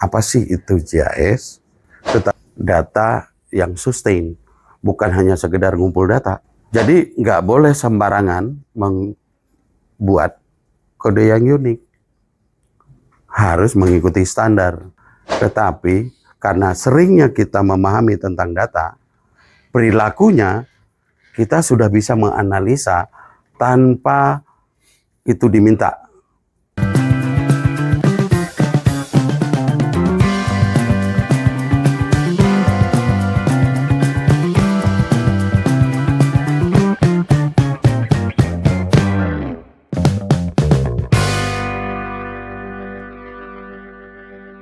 apa sih itu GIS, tetapi data yang sustain, bukan hanya sekedar ngumpul data. Jadi nggak boleh sembarangan membuat kode yang unik, harus mengikuti standar. Tetapi karena seringnya kita memahami tentang data, perilakunya kita sudah bisa menganalisa tanpa itu diminta.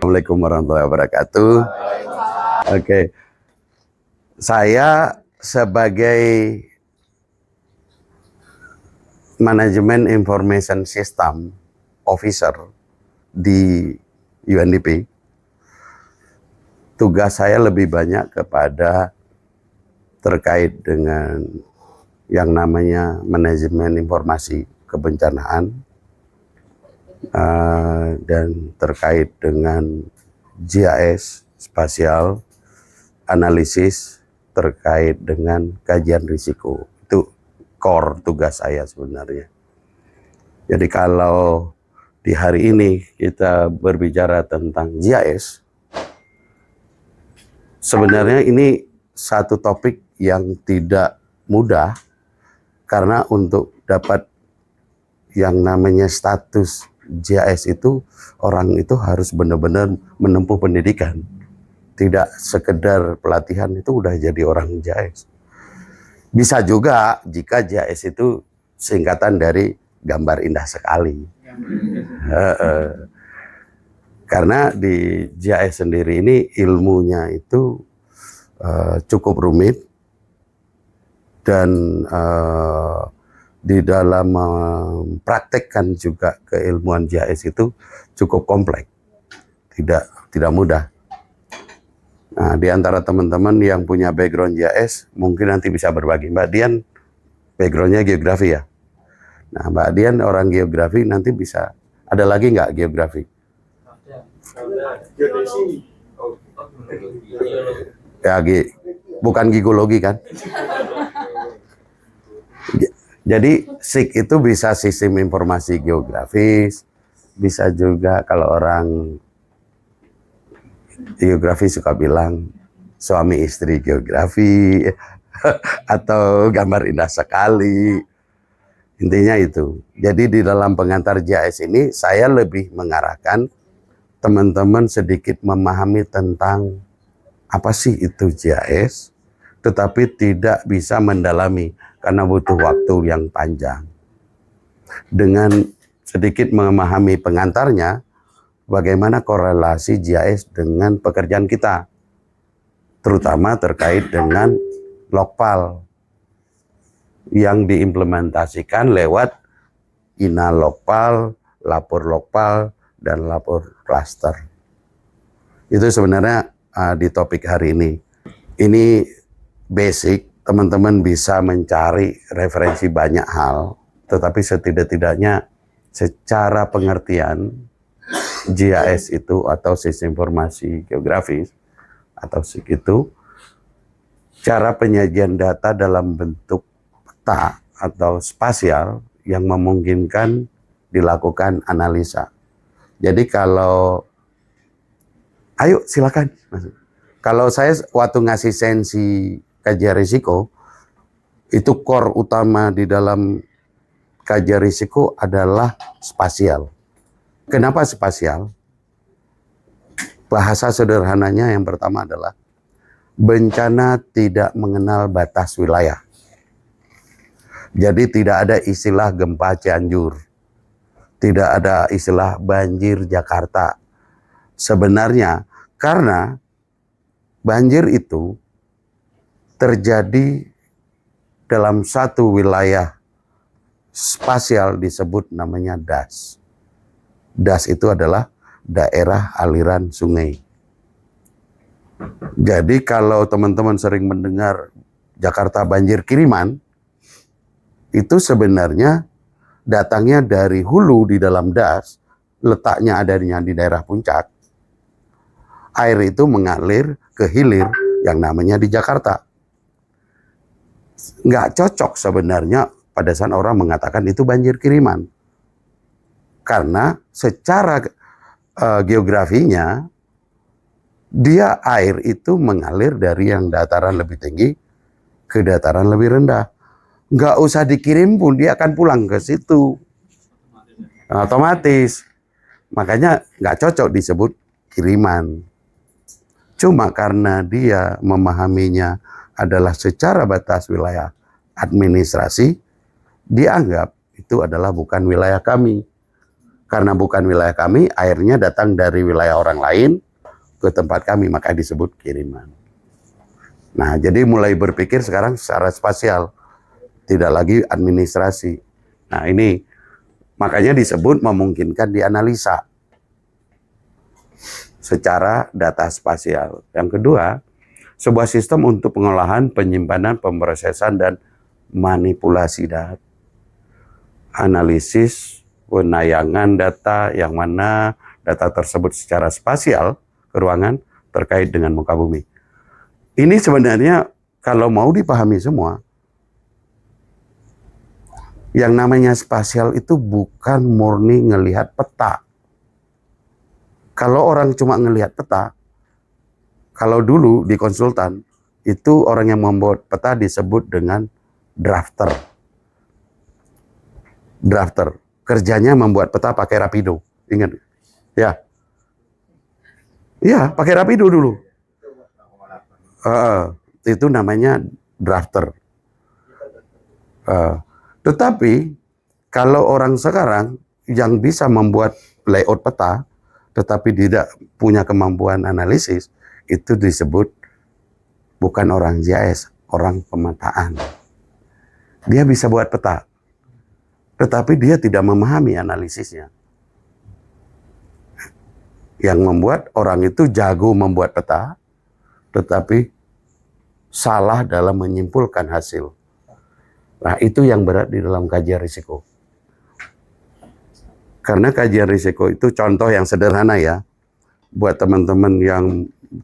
Assalamualaikum warahmatullahi wabarakatuh. Oke, saya sebagai Manajemen Information System Officer di UNDP, tugas saya lebih banyak kepada terkait dengan yang namanya manajemen informasi kebencanaan, dan terkait dengan GIS spasial, analisis terkait dengan kajian risiko. Itu core tugas saya sebenarnya. Jadi kalau di hari ini kita berbicara tentang GIS, sebenarnya ini satu topik yang tidak mudah, karena untuk dapat yang namanya status GIS itu, orang itu harus benar-benar menempuh pendidikan. Tidak sekedar pelatihan itu udah jadi orang GIS. Bisa juga jika GIS itu singkatan dari gambar indah sekali. Karena di GIS sendiri ini ilmunya itu cukup rumit, dan di dalam mempraktekkan juga keilmuan GIS itu cukup kompleks, tidak mudah. Nah, di antara teman-teman yang punya background GIS, mungkin nanti bisa berbagi. Mbak Dian backgroundnya geografi ya. Nah, Mbak Dian orang geografi, nanti bisa, ada lagi nggak geografi? Ya, bukan gigologi kan? Jadi SIG itu bisa sistem informasi geografis, bisa juga kalau orang geografi suka bilang suami istri geografi, atau gambar indah sekali. Intinya itu. Jadi di dalam pengantar GIS ini saya lebih mengarahkan teman-teman sedikit memahami tentang apa sih itu GIS, tetapi tidak bisa mendalami karena butuh waktu yang panjang. Dengan sedikit memahami pengantarnya, bagaimana korelasi GIS dengan pekerjaan kita, terutama terkait dengan lokpal yang diimplementasikan lewat INA lokpal, lapor lokpal, dan lapor klaster. Itu sebenarnya di topik hari ini. Ini basic, teman-teman bisa mencari referensi banyak hal, tetapi setidak-tidaknya secara pengertian GIS itu atau sistem informasi geografis atau SIG itu, cara penyajian data dalam bentuk peta atau spasial yang memungkinkan dilakukan analisa. Jadi kalau, ayo silakan. Kalau saya waktu ngasih sensi kajian risiko, itu core utama di dalam kajian risiko adalah spasial. Kenapa spasial? Bahasa sederhananya yang pertama adalah bencana tidak mengenal batas wilayah. Jadi tidak ada istilah gempa Cianjur, tidak ada istilah banjir Jakarta. Sebenarnya karena banjir itu terjadi dalam satu wilayah spasial disebut namanya DAS. DAS itu adalah daerah aliran sungai. Jadi kalau teman-teman sering mendengar Jakarta banjir kiriman, itu sebenarnya datangnya dari hulu di dalam DAS, letaknya adanya di daerah puncak, air itu mengalir ke hilir yang namanya di Jakarta. Nggak cocok sebenarnya pada saat orang mengatakan itu banjir kiriman. Karena secara geografinya, dia air itu mengalir dari yang dataran lebih tinggi ke dataran lebih rendah. Nggak usah dikirim pun dia akan pulang ke situ. Otomatis. Makanya nggak cocok disebut kiriman. Cuma karena dia memahaminya adalah secara batas wilayah administrasi, dianggap itu adalah bukan wilayah kami. Karena bukan wilayah kami, airnya datang dari wilayah orang lain ke tempat kami, maka disebut kiriman. Nah, jadi mulai berpikir sekarang secara spasial, tidak lagi administrasi. Nah, ini makanya disebut memungkinkan dianalisa secara data spasial. Yang kedua, sebuah sistem untuk pengolahan, penyimpanan, pemrosesan, dan manipulasi data. Analisis, penayangan data yang mana data tersebut secara spasial ke ruangan terkait dengan muka bumi. Ini sebenarnya kalau mau dipahami semua, yang namanya spasial itu bukan murni ngelihat peta. Kalau orang cuma ngelihat peta, kalau dulu di konsultan, itu orang yang membuat peta disebut dengan drafter. Drafter. Kerjanya membuat peta pakai Rapido. Ingat? Ya. Iya, pakai Rapido dulu. Itu namanya drafter. Tetapi kalau orang sekarang yang bisa membuat layout peta, tetapi tidak punya kemampuan analisis, itu disebut bukan orang GIS, orang pemetaan. Dia bisa buat peta, tetapi dia tidak memahami analisisnya. Yang membuat orang itu jago membuat peta, tetapi salah dalam menyimpulkan hasil. Nah, itu yang berat di dalam kajian risiko. Karena kajian risiko itu contoh yang sederhana ya, buat teman-teman yang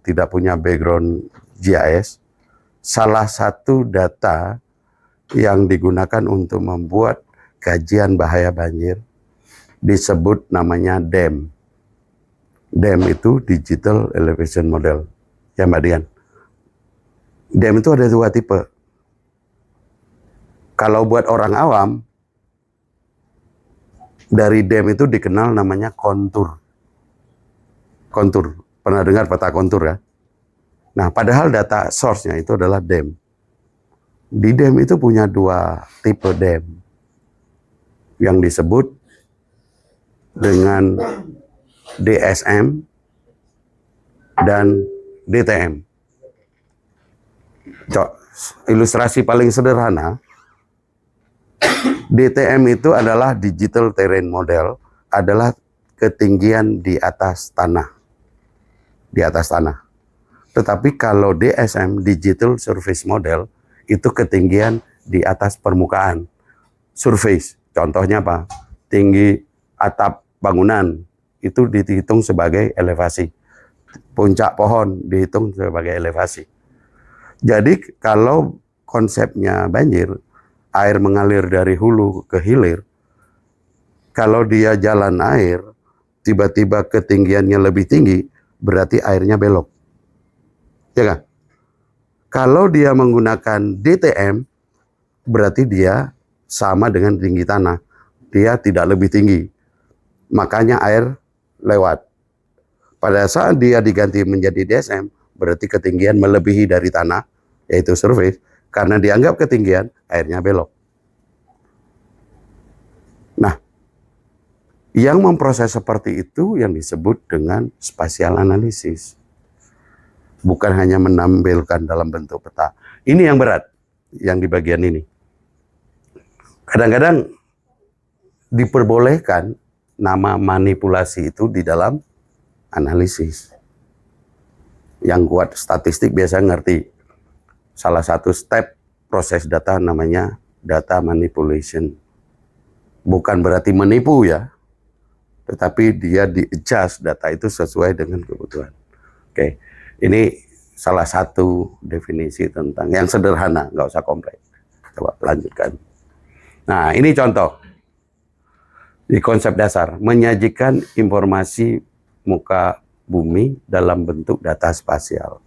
tidak punya background GIS, salah satu data yang digunakan untuk membuat kajian bahaya banjir disebut namanya DEM. DEM itu Digital Elevation Model. Ya Mbak Dian. DEM itu ada dua tipe. Kalau buat orang awam, dari DEM itu dikenal namanya kontur. Kontur. Pernah dengar peta kontur ya? Nah, padahal data source-nya itu adalah DEM. Di DEM itu punya dua tipe DEM. Yang disebut dengan DSM dan DTM. Ilustrasi paling sederhana, DTM itu adalah Digital Terrain Model, adalah ketinggian di atas tanah. Di atas tanah. Tetapi kalau DSM, Digital Surface Model, itu ketinggian di atas permukaan. Surface, contohnya apa? Tinggi atap bangunan, itu dihitung sebagai elevasi. Puncak pohon dihitung sebagai elevasi. Jadi kalau konsepnya banjir, air mengalir dari hulu ke hilir, kalau dia jalan air, tiba-tiba ketinggiannya lebih tinggi, berarti airnya belok. Ya kan? Kalau dia menggunakan DTM, berarti dia sama dengan tinggi tanah. Dia tidak lebih tinggi. Makanya air lewat. Pada saat dia diganti menjadi DSM, berarti ketinggian melebihi dari tanah, yaitu surface. Karena dianggap ketinggian, airnya belok. Nah, yang memproses seperti itu yang disebut dengan spatial analysis. Bukan hanya menampilkan dalam bentuk peta. Ini yang berat, yang di bagian ini. Kadang-kadang diperbolehkan nama manipulasi itu di dalam analisis. Yang kuat statistik biasa ngerti. Salah satu step proses data namanya data manipulation. Bukan berarti menipu ya, tetapi dia di-adjust data itu sesuai dengan kebutuhan. Oke, ini salah satu definisi tentang yang sederhana, nggak usah kompleks. Coba lanjutkan. Nah, ini contoh di konsep dasar, menyajikan informasi muka bumi dalam bentuk data spasial.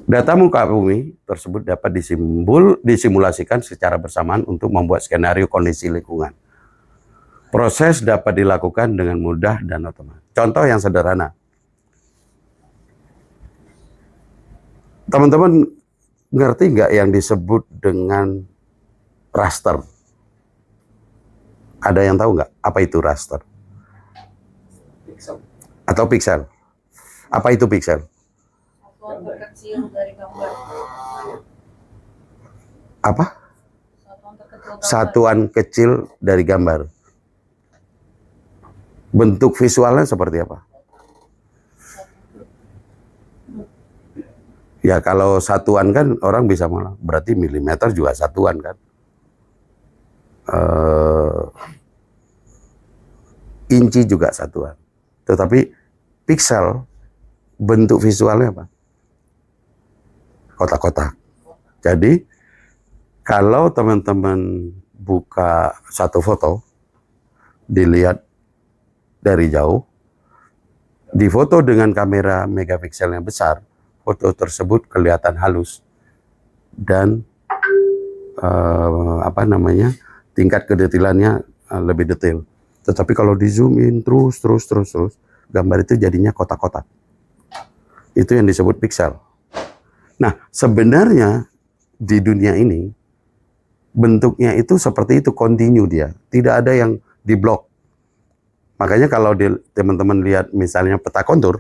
Data muka bumi tersebut dapat disimulasikan secara bersamaan untuk membuat skenario kondisi lingkungan. Proses dapat dilakukan dengan mudah dan otomatis. Contoh yang sederhana. Teman-teman ngerti nggak yang disebut dengan raster? Ada yang tahu nggak apa itu raster? Pixel. Atau pixel? Apa itu pixel? Satuan terkecil dari gambar. Apa? Satuan terkecil gambar. Satuan kecil dari gambar. Bentuk visualnya seperti apa? Ya kalau satuan kan orang bisa malah, berarti milimeter juga satuan kan. Inci juga satuan. Tetapi pixel bentuk visualnya apa? Kotak-kotak. Jadi kalau teman-teman buka satu foto, dilihat dari jauh, difoto dengan kamera megapiksel yang besar, foto tersebut kelihatan halus dan tingkat kedetailannya lebih detail. Tetapi kalau di zoom in terus, gambar itu jadinya kotak-kotak. Itu yang disebut pixel. Nah, sebenarnya di dunia ini bentuknya itu seperti itu, kontinu dia. Tidak ada yang diblok. Makanya kalau teman-teman lihat misalnya peta kontur,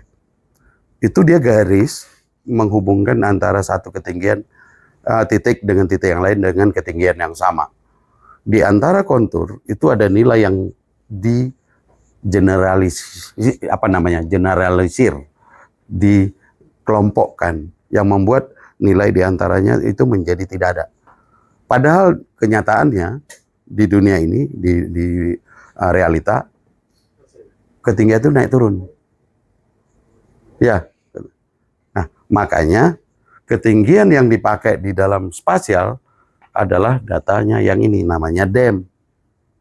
itu dia garis menghubungkan antara satu ketinggian titik dengan titik yang lain dengan ketinggian yang sama. Di antara kontur itu ada nilai yang generalisir, dikelompokkan, yang membuat nilai di antaranya itu menjadi tidak ada. Padahal kenyataannya di dunia ini, di realita, ketinggian itu naik turun. Ya. Nah, makanya ketinggian yang dipakai di dalam spasial adalah datanya yang ini, namanya DEM.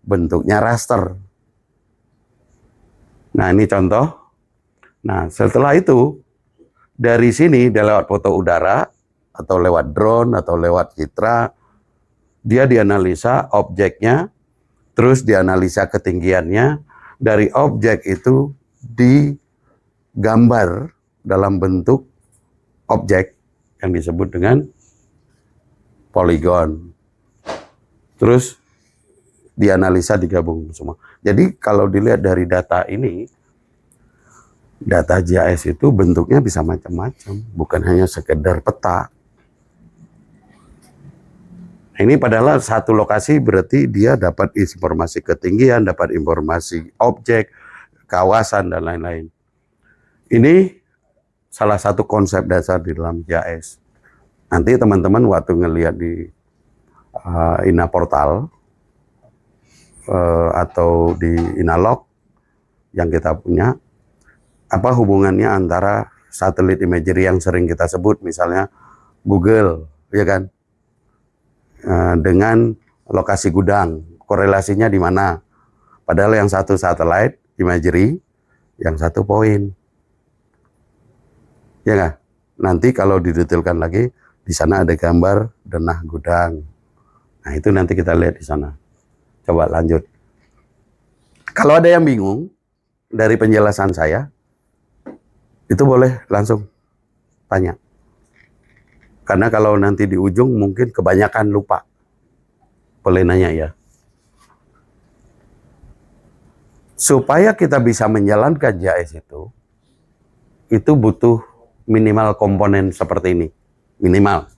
Bentuknya raster. Nah, ini contoh. Nah, setelah itu, dari sini, dia lewat foto udara, atau lewat drone, atau lewat citra, dia dianalisa objeknya, terus dianalisa ketinggiannya, dari objek itu digambar dalam bentuk objek yang disebut dengan poligon. Terus dianalisa, digabung semua. Jadi kalau dilihat dari data ini, data GIS itu bentuknya bisa macam-macam, bukan hanya sekedar peta. Ini padahal satu lokasi berarti dia dapat informasi ketinggian, dapat informasi objek, kawasan, dan lain-lain. Ini salah satu konsep dasar di dalam GIS. Nanti teman-teman waktu ngelihat di Ina Portal atau di Inalog yang kita punya, apa hubungannya antara satelit imagery yang sering kita sebut, misalnya Google, ya kan, dengan lokasi gudang, korelasinya di mana? Padahal yang satu satelit imagery, yang satu poin, ya nggak? Nanti kalau didetailkan lagi, di sana ada gambar denah gudang. Nah, itu nanti kita lihat di sana. Coba lanjut. Kalau ada yang bingung dari penjelasan saya, itu boleh langsung tanya. Karena kalau nanti di ujung mungkin kebanyakan lupa. Boleh nanya ya. Supaya kita bisa menjalankan GIS itu butuh minimal komponen seperti ini. Minimal.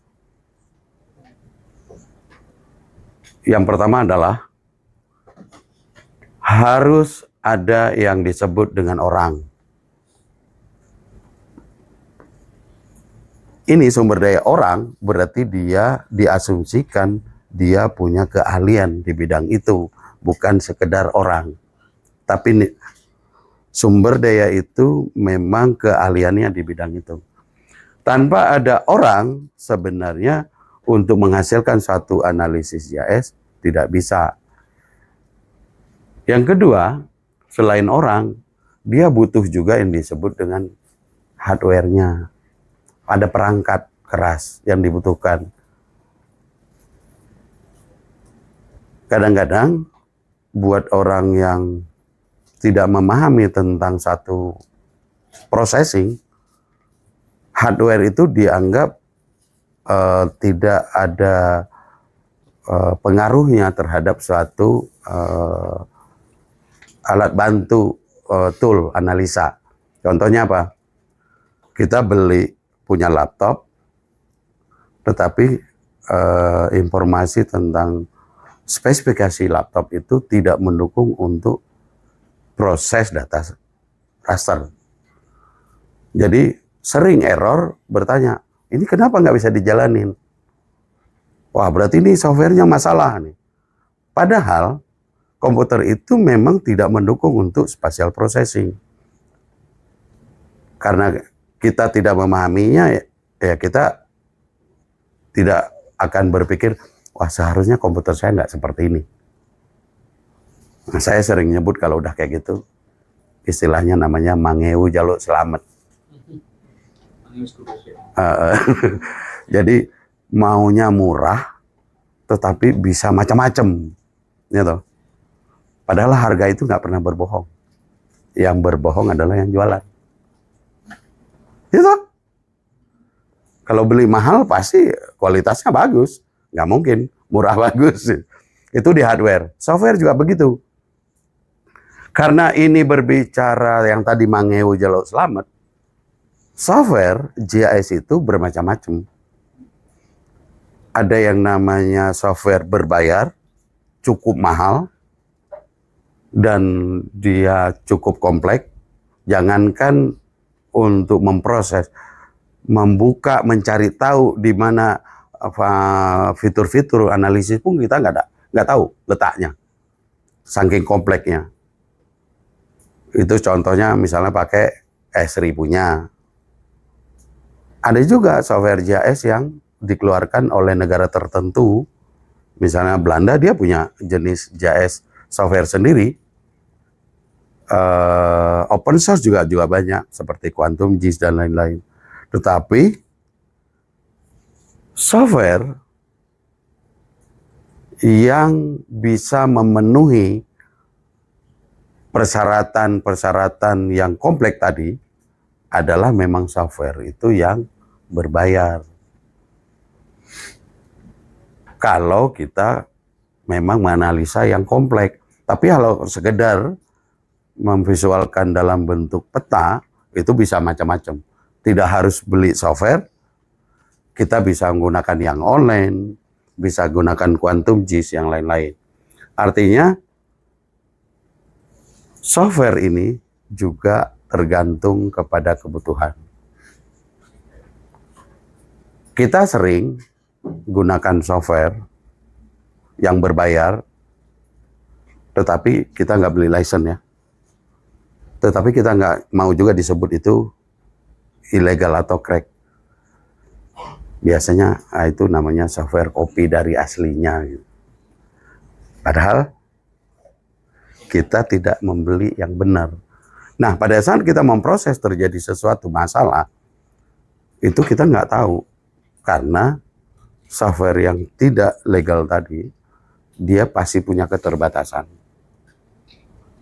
Yang pertama adalah harus ada yang disebut dengan orang. Ini sumber daya orang, berarti dia diasumsikan dia punya keahlian di bidang itu, bukan sekedar orang. Tapi Sumber daya itu memang keahliannya di bidang itu. Tanpa ada orang sebenarnya untuk menghasilkan satu analisis GIS tidak bisa. Yang kedua, selain orang, dia butuh juga yang disebut dengan hardware-nya. Ada perangkat keras yang dibutuhkan. Kadang-kadang buat orang yang tidak memahami tentang satu processing, hardware itu dianggap tidak ada pengaruhnya terhadap suatu alat bantu tool analisa. Contohnya apa? Kita punya laptop, tetapi informasi tentang spesifikasi laptop itu tidak mendukung untuk proses data raster. Jadi sering error bertanya, ini kenapa nggak bisa dijalanin? Wah, berarti ini softwarenya masalah nih. Padahal komputer itu memang tidak mendukung untuk spatial processing. Karena kita tidak memahaminya, ya kita tidak akan berpikir, wah seharusnya komputer saya nggak seperti ini. Nah, saya sering nyebut kalau udah kayak gitu, istilahnya namanya mangeu jaluk selamat. Jadi maunya murah, tetapi bisa macam-macam, gitu. Padahal harga itu nggak pernah berbohong. Yang berbohong adalah yang jualan. Gitu. Kalau beli mahal pasti kualitasnya bagus, nggak mungkin murah bagus. Itu di hardware. Software juga begitu. Karena ini berbicara yang tadi mangeu jaluk selamat, software GIS itu bermacam-macam. Ada yang namanya software berbayar, cukup mahal, dan dia cukup kompleks. Jangankan untuk memproses, membuka, mencari tahu di mana fitur-fitur analisis pun kita nggak tahu letaknya, saking kompleksnya. Itu contohnya misalnya pakai S1000-nya. Ada juga software GIS yang dikeluarkan oleh negara tertentu. Misalnya Belanda, dia punya jenis GIS software sendiri. Open source juga banyak, seperti Quantum GIS dan lain-lain. Tetapi software yang bisa memenuhi persyaratan-persyaratan yang kompleks tadi adalah memang software itu yang berbayar. Kalau kita memang menganalisa yang kompleks. Tapi kalau sekedar memvisualkan dalam bentuk peta, itu bisa macam-macam. Tidak harus beli software, kita bisa menggunakan yang online, bisa gunakan Quantum GIS, yang lain-lain. Artinya, software ini juga tergantung kepada kebutuhan. Kita sering gunakan software yang berbayar, tetapi kita nggak beli license ya. Tetapi kita nggak mau juga disebut itu ilegal atau crack. Biasanya itu namanya software copy dari aslinya. Padahal kita tidak membeli yang benar. Nah, pada saat kita memproses terjadi sesuatu masalah, itu kita nggak tahu. Karena software yang tidak legal tadi, dia pasti punya keterbatasan.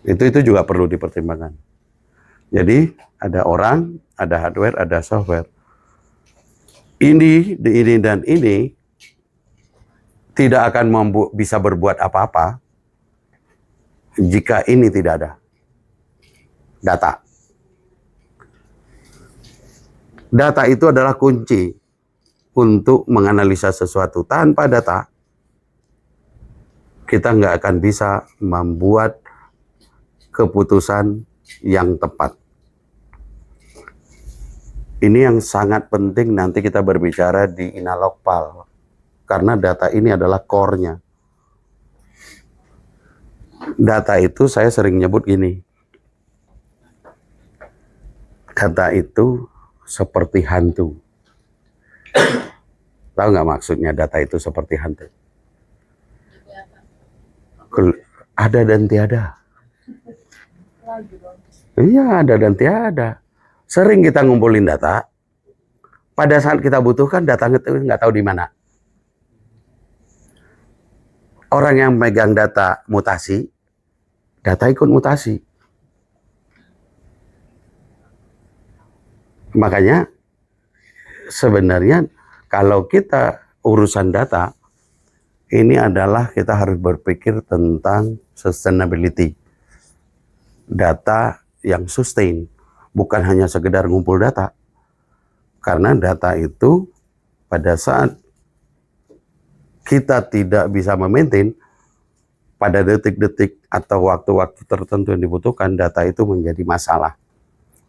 Itu juga perlu dipertimbangkan. Jadi, ada orang, ada hardware, ada software. Ini dan ini tidak akan bisa berbuat apa-apa jika ini tidak ada data. Data itu adalah kunci untuk menganalisa sesuatu. Tanpa data, kita nggak akan bisa membuat keputusan yang tepat. Ini yang sangat penting nanti kita berbicara di Inalogpal. Karena data ini adalah core-nya. Data itu saya sering nyebut gini. Data itu seperti hantu. Tahu nggak maksudnya data itu seperti hantu? Ada dan tiada. Iya, ada dan tiada. Sering kita ngumpulin data, pada saat kita butuhkan datanya itu nggak tahu di mana. Orang yang megang data mutasi, data ikut mutasi. Makanya sebenarnya kalau kita urusan data, ini adalah kita harus berpikir tentang sustainability. Data yang sustain, bukan hanya sekedar ngumpul data. Karena data itu pada saat kita tidak bisa memaintain, pada detik-detik atau waktu-waktu tertentu yang dibutuhkan, data itu menjadi masalah.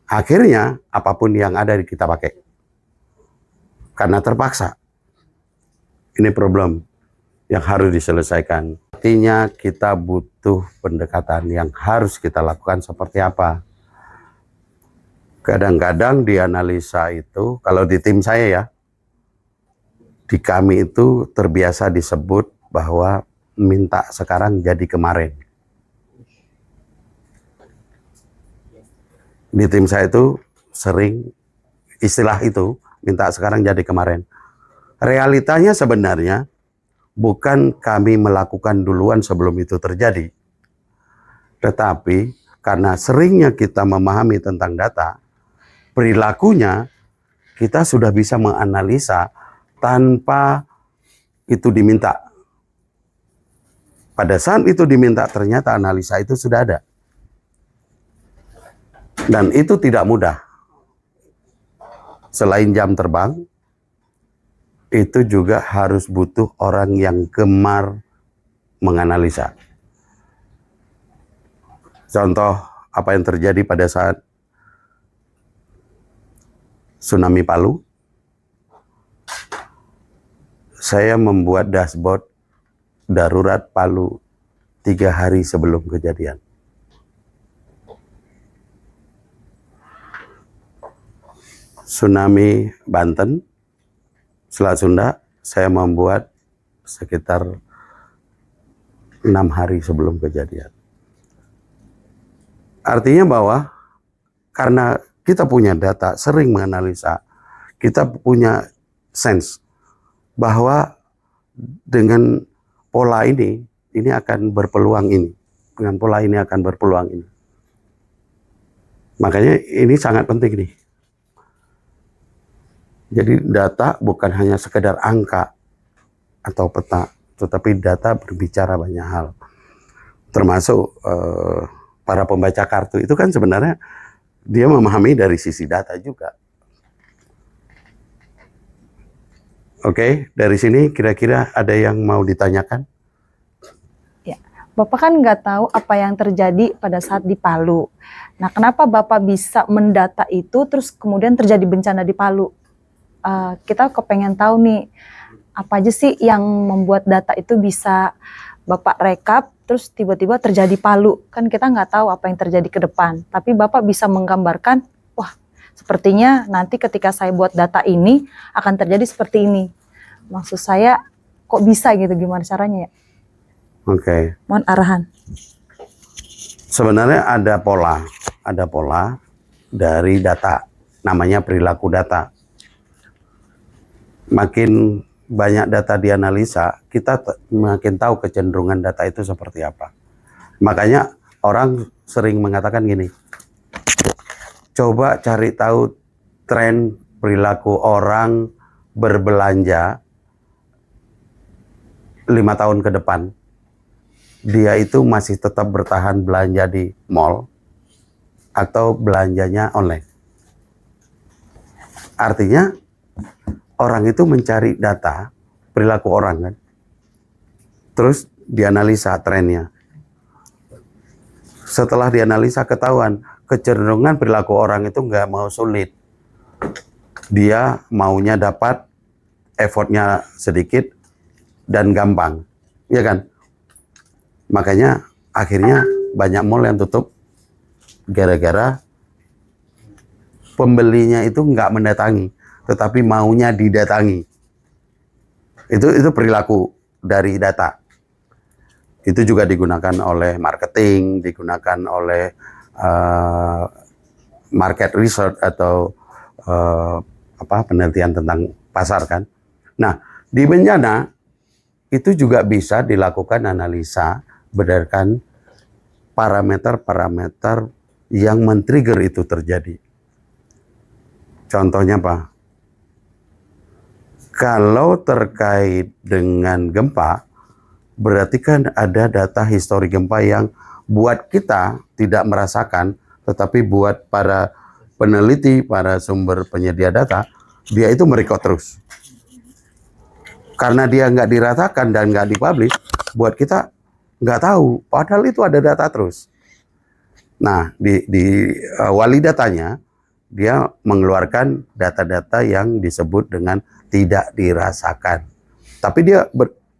Akhirnya apapun yang ada kita pakai. Karena terpaksa. Ini problem yang harus diselesaikan. Artinya kita butuh pendekatan yang harus kita lakukan seperti apa. Kadang-kadang di analisa itu, kalau di tim saya ya, di kami itu terbiasa disebut bahwa minta sekarang jadi kemarin. Di tim saya itu sering istilah itu, minta sekarang jadi kemarin. Realitanya sebenarnya bukan kami melakukan duluan sebelum itu terjadi. Tetapi karena seringnya kita memahami tentang data, perilakunya kita sudah bisa menganalisa tanpa itu diminta. Pada saat itu diminta, ternyata analisa itu sudah ada. Dan itu tidak mudah. Selain jam terbang, itu juga harus butuh orang yang gemar menganalisa. Contoh apa yang terjadi pada saat tsunami Palu. Saya membuat dashboard darurat Palu 3 hari sebelum kejadian. Tsunami Banten, Selat Sunda, saya membuat sekitar 6 hari sebelum kejadian. Artinya bahwa karena kita punya data, sering menganalisa, kita punya sense bahwa dengan pola ini akan berpeluang ini. Dengan pola ini akan berpeluang ini. Makanya ini sangat penting nih. Jadi data bukan hanya sekedar angka atau peta, tetapi data berbicara banyak hal. Termasuk para pembaca kartu itu kan sebenarnya dia memahami dari sisi data juga. Oke, dari sini kira-kira ada yang mau ditanyakan? Ya, Bapak kan nggak tahu apa yang terjadi pada saat di Palu. Nah, kenapa Bapak bisa mendata itu terus kemudian terjadi bencana di Palu? Kita kepengen tahu nih, apa aja sih yang membuat data itu bisa Bapak rekap, terus tiba-tiba terjadi Palu. Kan kita nggak tahu apa yang terjadi ke depan, tapi Bapak bisa menggambarkan, wah sepertinya nanti ketika saya buat data ini akan terjadi seperti ini. Maksud saya, kok bisa gitu, gimana caranya ya? Oke. Mohon arahan. Sebenarnya ada pola dari data, namanya perilaku data. Makin banyak data dianalisa, kita makin tahu kecenderungan data itu seperti apa. Makanya orang sering mengatakan gini, coba cari tahu tren perilaku orang berbelanja 5 tahun ke depan. Dia itu masih tetap bertahan belanja di mall atau belanjanya online. Artinya orang itu mencari data perilaku orang kan, terus dianalisa trennya. Setelah dianalisa ketahuan kecenderungan perilaku orang itu nggak mau sulit, dia maunya dapat, effortnya sedikit dan gampang, ya kan? Makanya akhirnya banyak mall yang tutup gara-gara pembelinya itu nggak mendatangi, tetapi maunya didatangi. Itu perilaku dari data. Itu juga digunakan oleh marketing, digunakan oleh market research atau penelitian tentang pasar kan. Nah, di bencana itu juga bisa dilakukan analisa berdasarkan parameter-parameter yang men-trigger itu terjadi. Contohnya apa? Kalau terkait dengan gempa, berarti kan ada data histori gempa yang buat kita tidak merasakan, tetapi buat para peneliti, para sumber penyedia data, dia itu merekod terus. Karena dia nggak diratakan dan nggak dipublish, buat kita nggak tahu, padahal itu ada data terus. Nah, di wali datanya, dia mengeluarkan data-data yang disebut dengan tidak dirasakan. Tapi dia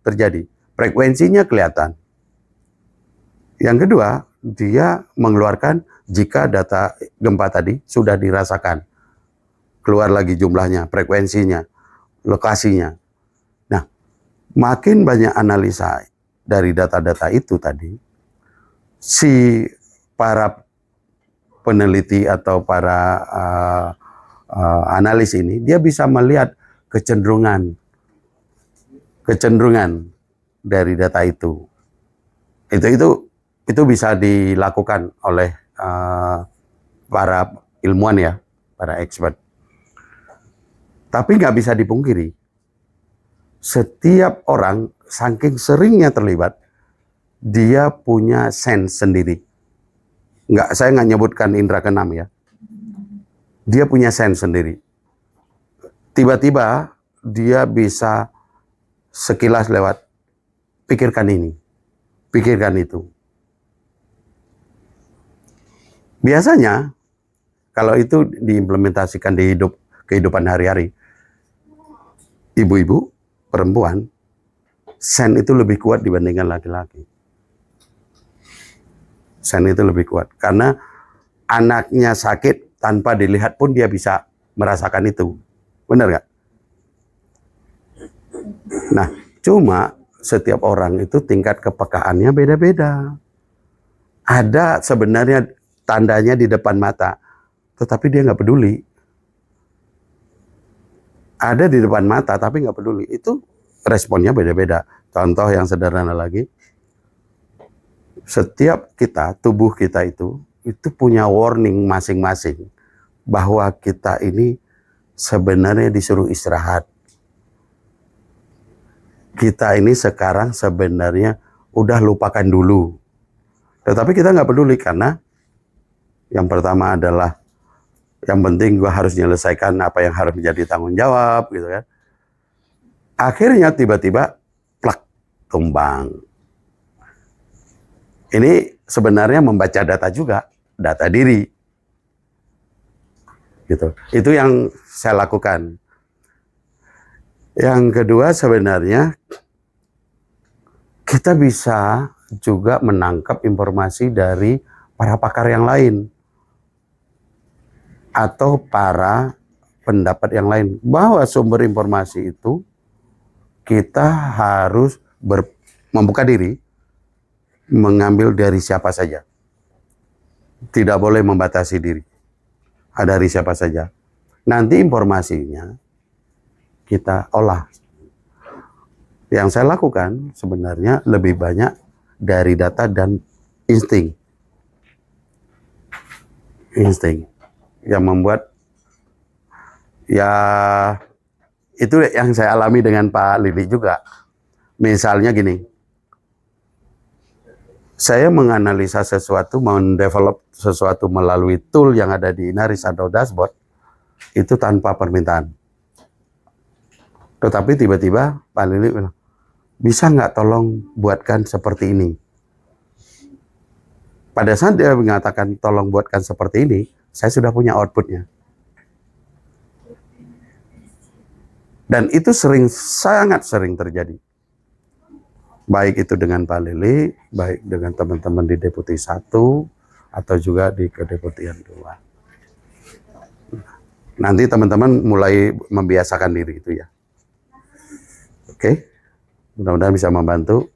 terjadi. Frekuensinya kelihatan. Yang kedua, dia mengeluarkan jika data gempa tadi sudah dirasakan. Keluar lagi jumlahnya, frekuensinya, lokasinya. Nah, makin banyak analisa dari data-data itu tadi, si para peneliti atau para analis ini, dia bisa melihat kecenderungan dari data itu. Itu bisa dilakukan oleh para ilmuwan ya, para expert. Tapi nggak bisa dipungkiri, setiap orang saking seringnya terlibat, dia punya sense sendiri. Saya nggak nyebutkan indera keenam ya. Dia punya sense sendiri. Tiba-tiba dia bisa sekilas lewat, pikirkan ini, pikirkan itu. Biasanya, kalau itu diimplementasikan di kehidupan hari-hari, ibu-ibu, perempuan, sense itu lebih kuat dibandingkan laki-laki. Sense itu lebih kuat. Karena anaknya sakit, tanpa dilihat pun dia bisa merasakan itu. Benar nggak? Nah, cuma setiap orang itu tingkat kepekaannya beda-beda. Ada sebenarnya tandanya di depan mata, tetapi dia nggak peduli. Ada di depan mata, tapi nggak peduli. Itu responnya beda-beda. Contoh yang sederhana lagi, setiap kita, tubuh kita itu punya warning masing-masing bahwa kita ini sebenarnya disuruh istirahat. Kita ini sekarang sebenarnya udah lupakan dulu. Tetapi kita nggak peduli karena yang pertama adalah yang penting gua harus menyelesaikan apa yang harus menjadi tanggung jawab gitu kan. Akhirnya tiba-tiba plak, tumbang. Ini sebenarnya membaca data juga, data diri. Gitu. Itu yang saya lakukan. Yang kedua sebenarnya kita bisa juga menangkap informasi dari para pakar yang lain atau para pendapat yang lain, bahwa sumber informasi itu kita harus membuka diri, mengambil dari siapa saja. Tidak boleh membatasi diri. Dari siapa saja. Nanti informasinya kita olah. Yang saya lakukan sebenarnya lebih banyak dari data dan insting. Insting. Yang membuat, ya itu yang saya alami dengan Pak Lili juga. Misalnya gini, saya menganalisa sesuatu, mendevelop sesuatu melalui tool yang ada di Inaris atau dashboard, itu tanpa permintaan. Tetapi tiba-tiba Pak Lili bilang, bisa nggak tolong buatkan seperti ini? Pada saat dia mengatakan tolong buatkan seperti ini, saya sudah punya outputnya. Dan itu sangat sering terjadi. Baik itu dengan Pak Lili, baik dengan teman-teman di Deputi 1, atau juga di Kedeputian 2. Nanti teman-teman mulai membiasakan diri itu ya. Oke, mudah-mudahan bisa membantu.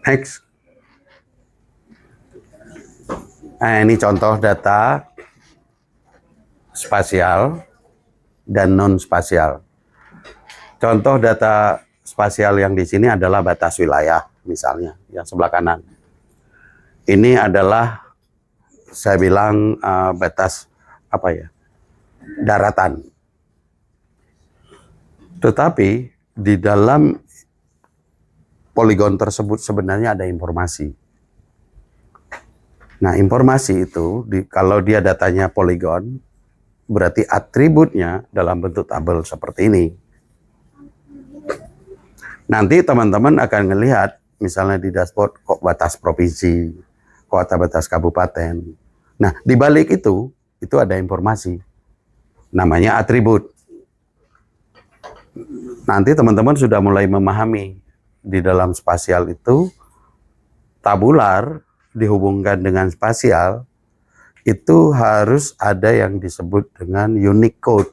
Next. Nah, ini contoh data spasial dan non spasial. Contoh data spasial yang di sini adalah batas wilayah, misalnya yang sebelah kanan. Ini adalah saya bilang batas apa ya? Daratan. Tetapi di dalam poligon tersebut sebenarnya ada informasi. Nah, informasi itu kalau dia datanya poligon, berarti atributnya dalam bentuk tabel seperti ini. Nanti teman-teman akan melihat misalnya di dashboard kok batas provinsi, kota batas kabupaten. Nah, di balik itu ada informasi. Namanya atribut. Nanti teman-teman sudah mulai memahami di dalam spasial itu tabular dihubungkan dengan spasial itu harus ada yang disebut dengan unique code.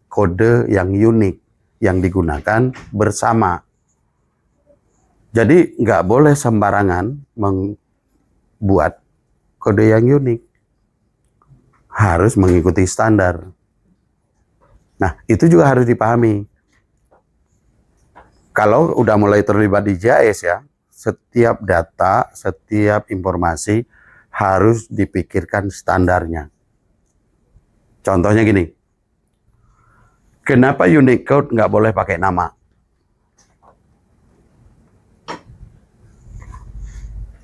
Kode yang unik yang digunakan bersama. Jadi nggak boleh sembarangan membuat kode yang unik. Harus mengikuti standar. Nah, itu juga harus dipahami. Kalau udah mulai terlibat di GIS ya, setiap data, setiap informasi harus dipikirkan standarnya. Contohnya gini, kenapa Unicode nggak boleh pakai nama?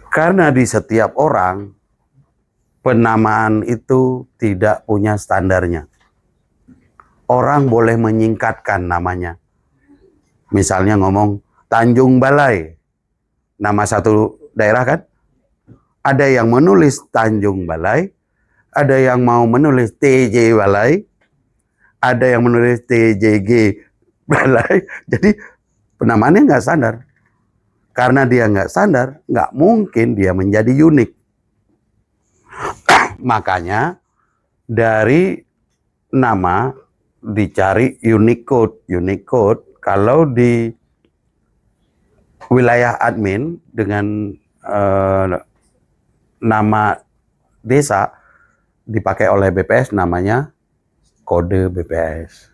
Karena di setiap orang, penamaan itu tidak punya standarnya. Orang boleh menyingkatkan namanya. Misalnya ngomong Tanjung Balai, nama satu daerah kan? Ada yang menulis Tanjung Balai, ada yang mau menulis TJ Balai, ada yang menulis TJG Balai. Jadi penamaannya nggak standar. Karena dia nggak standar, nggak mungkin dia menjadi unik. Makanya dari nama dicari Unicode. Unicode kalau di wilayah admin dengan nama desa dipakai oleh BPS namanya kode BPS.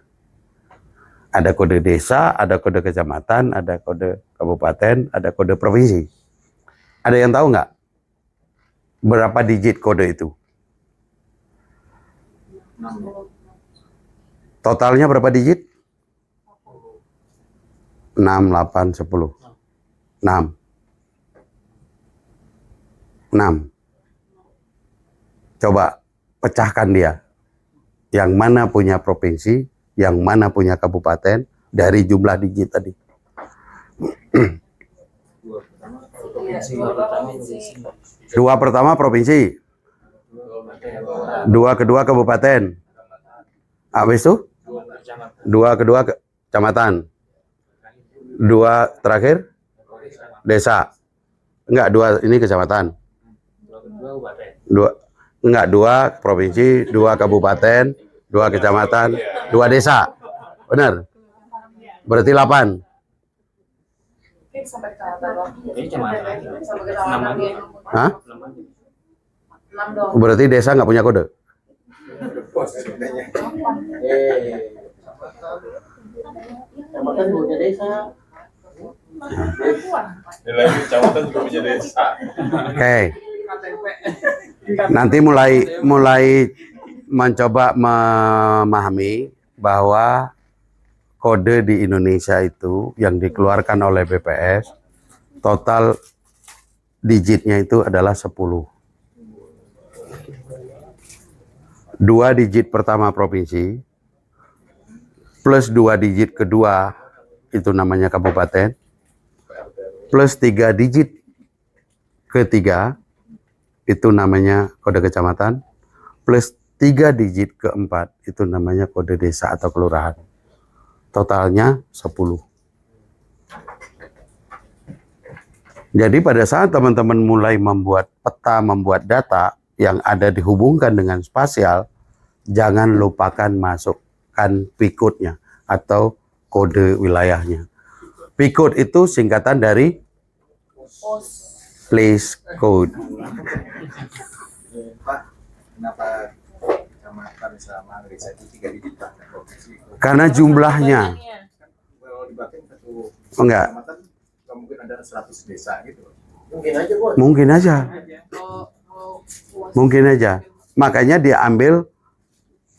Ada kode desa, ada kode kecamatan, ada kode kabupaten, ada kode provinsi. Ada yang tahu nggak berapa digit kode itu? Totalnya berapa digit? 6, 8, 10. 6. 6. Coba pecahkan dia. Yang mana punya provinsi, yang mana punya kabupaten dari jumlah digit tadi. Dua pertama provinsi. Dua kedua kabupaten. Habis itu? Dua kedua kecamatan. Dua terakhir desa. Enggak, dua ini kecamatan. Dua provinsi, dua kabupaten, dua kecamatan, dua desa. Benar? Berarti 8. Sampai kecamatan. Hah? 6 dong. Berarti desa nggak punya kode? Kecamatan punya desa. Nilai kecamatan juga punya desa. Oke. Nanti mulai mencoba memahami bahwa kode di Indonesia itu yang dikeluarkan oleh BPS total digitnya itu adalah 10. 2 digit pertama provinsi plus 2 digit kedua itu namanya kabupaten plus 3 digit ketiga itu namanya kode kecamatan plus 3 digit keempat itu namanya kode desa atau kelurahan. Totalnya 10. Jadi pada saat teman-teman mulai membuat peta, membuat data yang ada dihubungkan dengan spasial, jangan lupakan masukkan PICOD-nya atau kode wilayahnya. PICOD itu singkatan dari place code. Pak, kenapa kecamatan sama desa itu 3 digit Pak? Karena jumlahnya. Kalau dibatin satu Enggak. kecamatan, nggak mungkin ada 100 desa gitu. Mungkin aja bos. Mungkin aja. Mungkin aja. Makanya dia ambil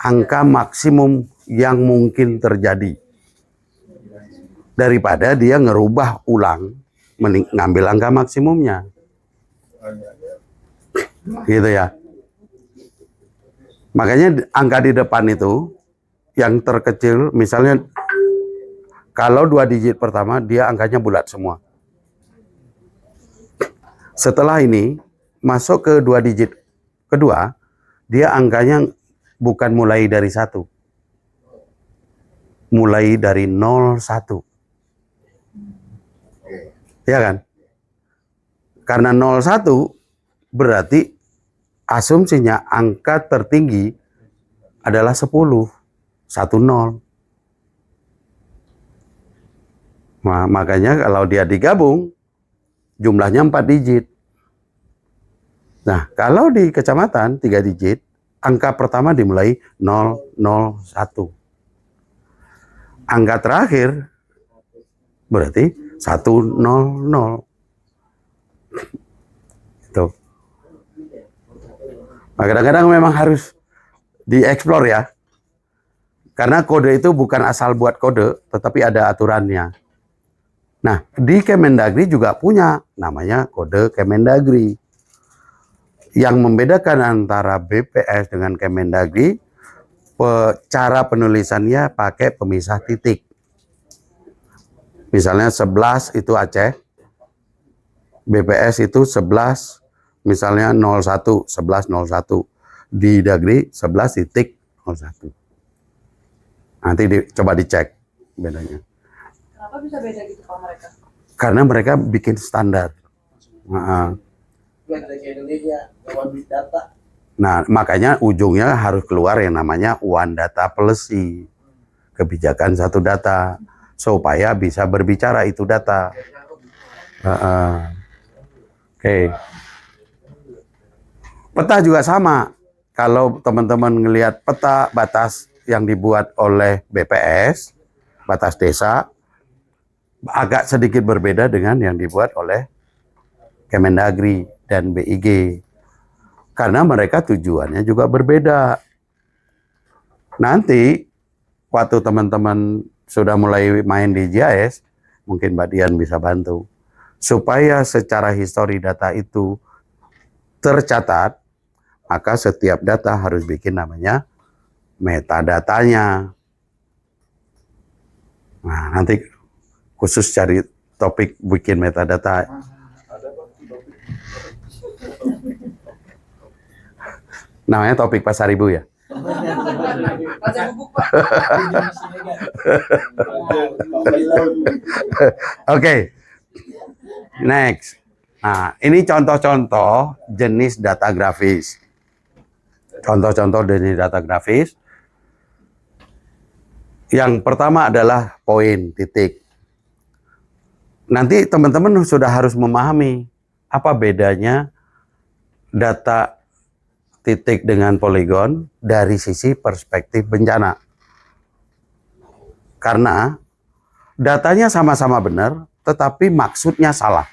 angka maksimum yang mungkin terjadi. Daripada dia ngerubah ulang, mending ngambil angka maksimumnya. Gitu ya. Makanya angka di depan itu yang terkecil, misalnya kalau 2 digit pertama dia angkanya bulat semua. Setelah ini masuk ke 2 digit kedua, dia angkanya bukan mulai dari 1. Mulai dari 01. Ya kan? Karena 01 berarti asumsinya angka tertinggi adalah 10. 10. Nah, makanya kalau dia digabung, jumlahnya 4 digit. Nah, kalau di kecamatan 3 digit, angka pertama dimulai 001. Angka terakhir berarti 100. Itu. Nah, kadang-kadang memang harus dieksplor ya. Karena kode itu bukan asal buat kode, tetapi ada aturannya. Nah, di Kemendagri juga punya namanya kode Kemendagri. Yang membedakan antara BPS dengan Kemendagri, cara penulisannya pakai pemisah titik. Misalnya 11 itu Aceh, BPS itu 11, misalnya 01, 1101. Di Dagri 11.01. Nanti coba dicek bedanya. Kenapa bisa beda gitu Pak mereka? Karena mereka bikin standar. Nah, makanya ujungnya harus keluar yang namanya One Data Policy. Kebijakan satu data. Supaya bisa berbicara itu data. Oke. Peta juga sama. Kalau teman-teman ngelihat peta batas yang dibuat oleh BPS, batas desa, agak sedikit berbeda dengan yang dibuat oleh Kemendagri dan BIG. Karena mereka tujuannya juga berbeda. Nanti, waktu teman-teman sudah mulai main di GIS, mungkin Mbak Dian bisa bantu. Supaya secara histori data itu tercatat, maka setiap data harus bikin namanya metadatanya. Nah, nanti khusus cari topik bikin metadata. Namanya topik Pasar Ibu ya. Baca buku Pak. Oke. Next. Nah, ini contoh-contoh jenis data grafis. Contoh-contoh jenis data grafis. Yang pertama adalah poin, titik. Nanti teman-teman sudah harus memahami apa bedanya data titik dengan poligon dari sisi perspektif bencana. Karena datanya sama-sama benar, tetapi maksudnya salah.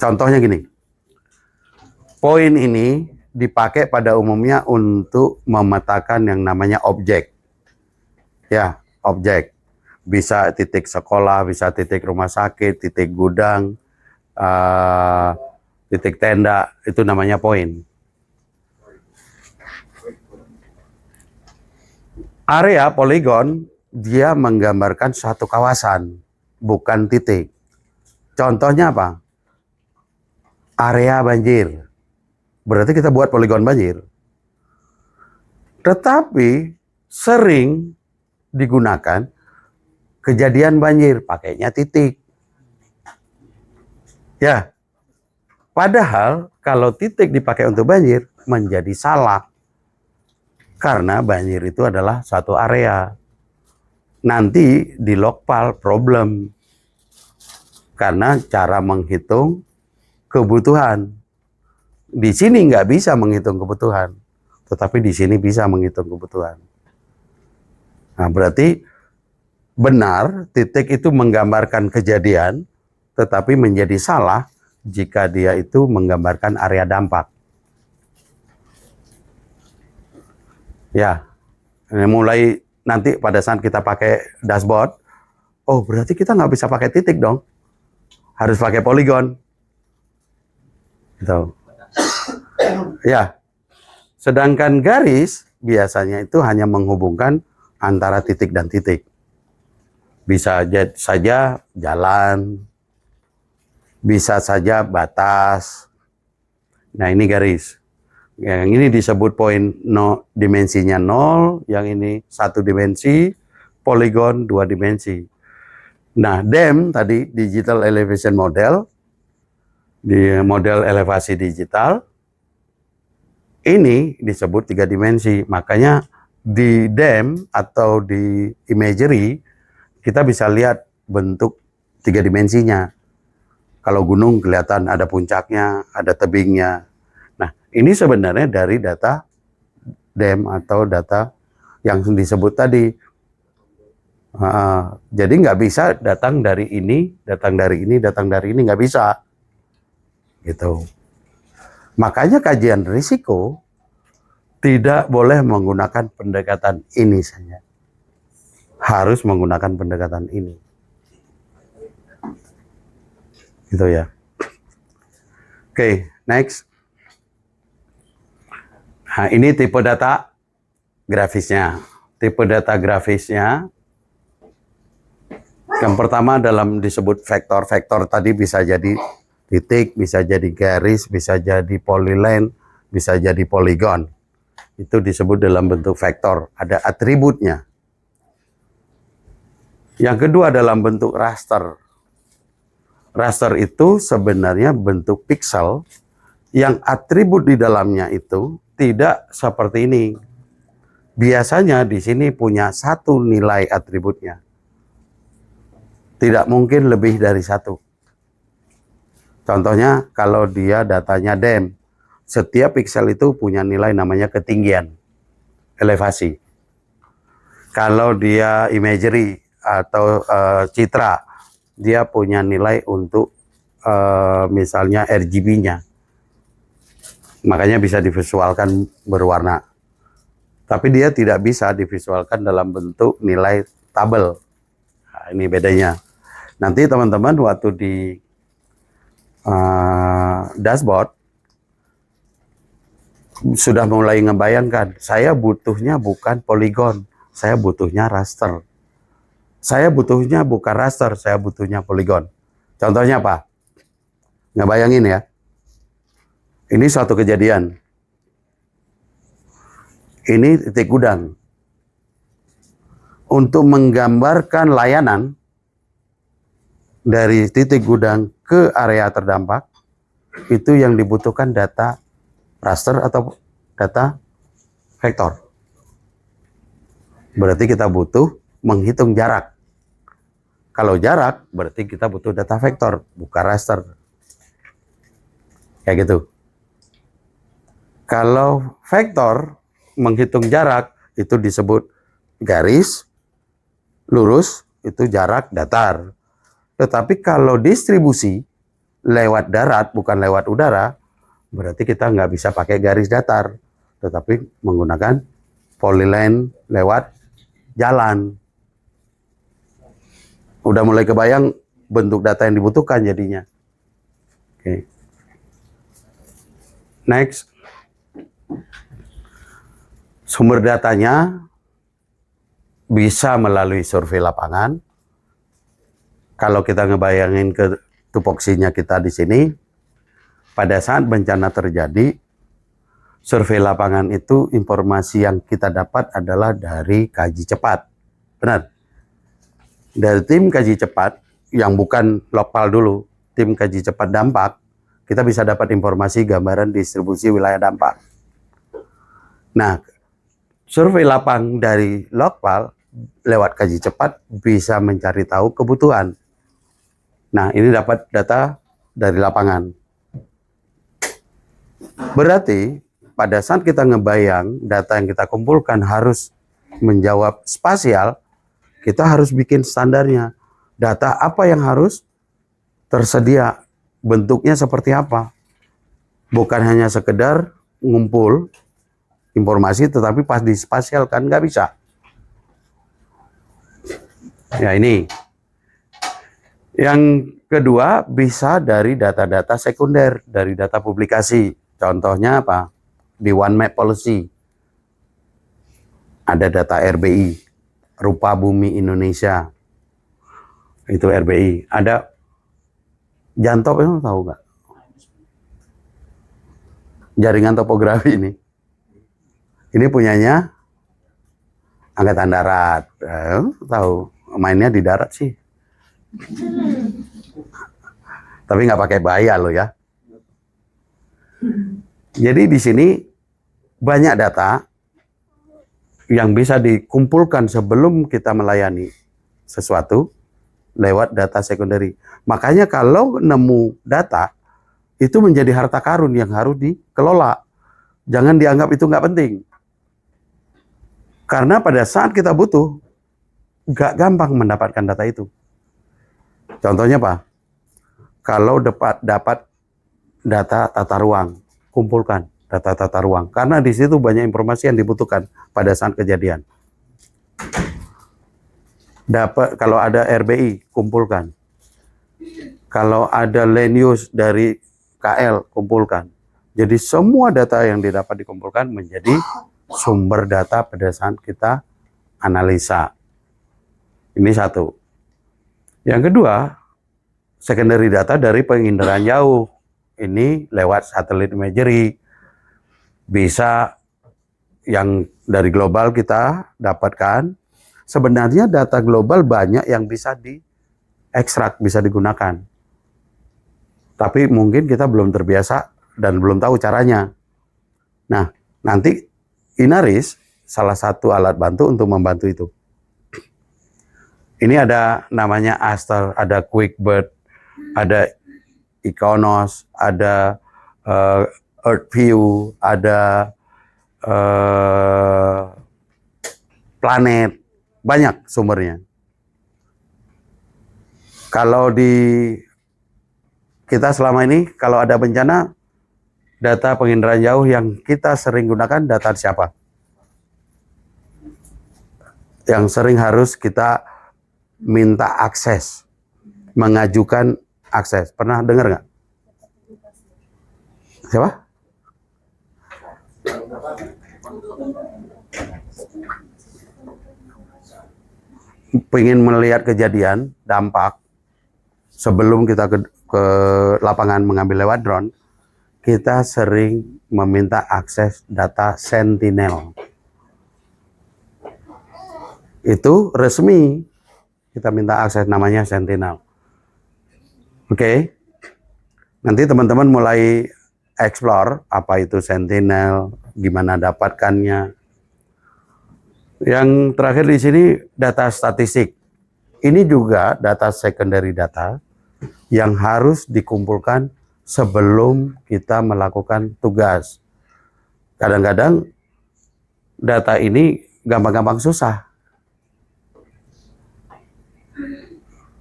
Contohnya gini, poin ini dipakai pada umumnya untuk memetakan yang namanya objek. Ya, objek. Bisa titik sekolah, bisa titik rumah sakit, titik gudang, titik tenda, itu namanya poin. Area poligon, dia menggambarkan suatu kawasan, bukan titik. Contohnya apa? Area banjir. Berarti kita buat poligon banjir. Tetapi sering digunakan kejadian banjir, pakainya titik. Ya, Padahal kalau titik dipakai untuk banjir menjadi salah. Karena banjir itu adalah satu area. Nanti di lokal problem. Karena cara menghitung kebutuhan. Di sini nggak bisa menghitung kebutuhan. Tetapi di sini bisa menghitung kebutuhan. Nah, berarti benar titik itu menggambarkan kejadian, tetapi menjadi salah jika dia itu menggambarkan area dampak. Ya, mulai nanti pada saat kita pakai dashboard, oh berarti kita nggak bisa pakai titik dong, harus pakai poligon. Gitu. Ya, sedangkan garis biasanya itu hanya menghubungkan antara titik dan titik. Bisa saja jalan, bisa saja batas. Nah ini garis. Yang ini disebut poin dimensinya 0, yang ini 1 dimensi, poligon 2 dimensi. Nah DEM tadi, Digital Elevation Model, di model elevasi digital, ini disebut 3 dimensi. Makanya di DEM atau di imagery, kita bisa lihat bentuk 3 dimensinya. Kalau gunung kelihatan ada puncaknya, ada tebingnya. Nah, ini sebenarnya dari data DEM atau data yang disebut tadi. Jadi nggak bisa datang dari ini, datang dari ini, datang dari ini, nggak bisa. Gitu. Makanya kajian risiko tidak boleh menggunakan pendekatan ini saja. Harus menggunakan pendekatan ini. Gitu ya. Oke, next. Nah, ini tipe data grafisnya. Tipe data grafisnya, yang pertama dalam disebut vektor. Vektor tadi bisa jadi titik, bisa jadi garis, bisa jadi polyline, bisa jadi poligon. Itu disebut dalam bentuk vektor. Ada atributnya. Yang kedua dalam bentuk raster. Raster itu sebenarnya bentuk pixel yang atribut di dalamnya itu tidak seperti ini. Biasanya di sini punya satu nilai atributnya. Tidak mungkin lebih dari satu. Contohnya kalau dia datanya DEM, setiap pixel itu punya nilai namanya ketinggian, elevasi. Kalau dia imagery atau citra, dia punya nilai untuk misalnya RGB-nya. Makanya bisa divisualkan berwarna. Tapi dia tidak bisa divisualkan dalam bentuk nilai tabel. Nah, ini bedanya. Nanti teman-teman waktu di dashboard sudah mulai ngebayangkan, saya butuhnya bukan poligon, saya butuhnya raster. Saya butuhnya bukan raster, saya butuhnya poligon. Contohnya apa? Ngebayangin ya. Ini suatu kejadian. Ini titik gudang. Untuk menggambarkan layanan dari titik gudang ke area terdampak, itu yang dibutuhkan data raster atau data vektor. Berarti kita butuh menghitung jarak. Kalau jarak, berarti kita butuh data vektor, bukan raster. Kayak gitu. Kalau vektor menghitung jarak, itu disebut garis, lurus, itu jarak datar. Tetapi kalau distribusi lewat darat, bukan lewat udara, berarti kita nggak bisa pakai garis datar, tetapi menggunakan polyline lewat jalan. Udah mulai kebayang bentuk data yang dibutuhkan jadinya. Oke. Next. Sumber datanya bisa melalui survei lapangan. Kalau kita ngebayangin ke tupoksinya kita di sini, pada saat bencana terjadi, survei lapangan itu informasi yang kita dapat adalah dari kaji cepat. Benar? Dari tim kaji cepat, yang bukan lokal dulu, tim kaji cepat dampak, kita bisa dapat informasi gambaran distribusi wilayah dampak. Nah, survei lapang dari Lokpal lewat kaji cepat bisa mencari tahu kebutuhan. Nah, ini dapat data dari lapangan. Berarti pada saat kita ngebayang data yang kita kumpulkan harus menjawab spasial, kita harus bikin standarnya. Data apa yang harus tersedia, bentuknya seperti apa. Bukan hanya sekedar ngumpul informasi, tetapi pas di spasial kan nggak bisa. Ya ini. Yang kedua bisa dari data-data sekunder, dari data publikasi. Contohnya apa? Di One Map Policy. Ada data RBI, Rupa Bumi Indonesia. Itu RBI. Ada Jantop, itu tahu nggak? Jaringan topografi ini. Ini punyanya Angkatan Darat. Tahu, mainnya di darat sih. Tapi nggak pakai baya loh ya. Jadi di sini banyak data yang bisa dikumpulkan sebelum kita melayani sesuatu lewat data sekunderi. Makanya kalau nemu data, itu menjadi harta karun yang harus dikelola. Jangan dianggap itu nggak penting. Karena pada saat kita butuh, nggak gampang mendapatkan data itu. Contohnya apa? Kalau dapat data tata ruang, kumpulkan data tata ruang. Karena di situ banyak informasi yang dibutuhkan pada saat kejadian. Kalau ada RBI, kumpulkan. Kalau ada land use dari KL, kumpulkan. Jadi semua data yang didapat dikumpulkan menjadi sumber data pada saat kita analisa. Ini satu. Yang kedua, secondary data dari penginderaan jauh. Ini lewat satelit imagery. Bisa yang dari global kita dapatkan. Sebenarnya data global banyak yang bisa diekstrak, bisa digunakan. Tapi mungkin kita belum terbiasa dan belum tahu caranya. Nah, nanti Inaris salah satu alat bantu untuk membantu itu. Ini ada namanya Aster, ada QuickBird, ada Iconos, ada EarthView, ada Planet, banyak sumbernya. Kalau di kita selama ini, kalau ada bencana, data penginderaan jauh yang kita sering gunakan data siapa? Yang sering harus kita minta akses, mengajukan akses. Pernah dengar nggak? Siapa? Pengen melihat kejadian, dampak, sebelum kita ke lapangan mengambil lewat drone, kita sering meminta akses data Sentinel. Itu resmi, kita minta akses, namanya Sentinel. Oke. Nanti teman-teman mulai explore apa itu Sentinel, gimana dapatkannya. Yang terakhir di sini data statistik. Ini juga data secondary data yang harus dikumpulkan sebelum kita melakukan tugas. Kadang-kadang data ini gampang-gampang susah.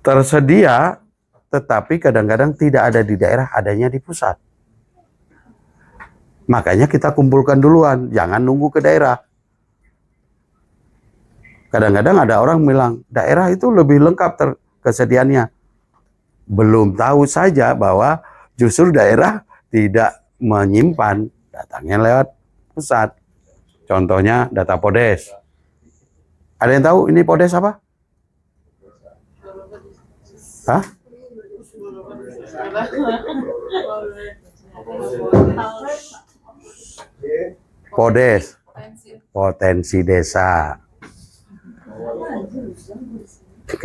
Tersedia, tetapi kadang-kadang tidak ada di daerah, adanya di pusat. Makanya kita kumpulkan duluan, jangan nunggu ke daerah. Kadang-kadang ada orang bilang, daerah itu lebih lengkap kesediaannya. Belum tahu saja bahwa justru daerah tidak menyimpan datanya lewat pusat. Contohnya data Podes. Ada yang tahu ini Podes apa? Hah? Podes, potensi desa.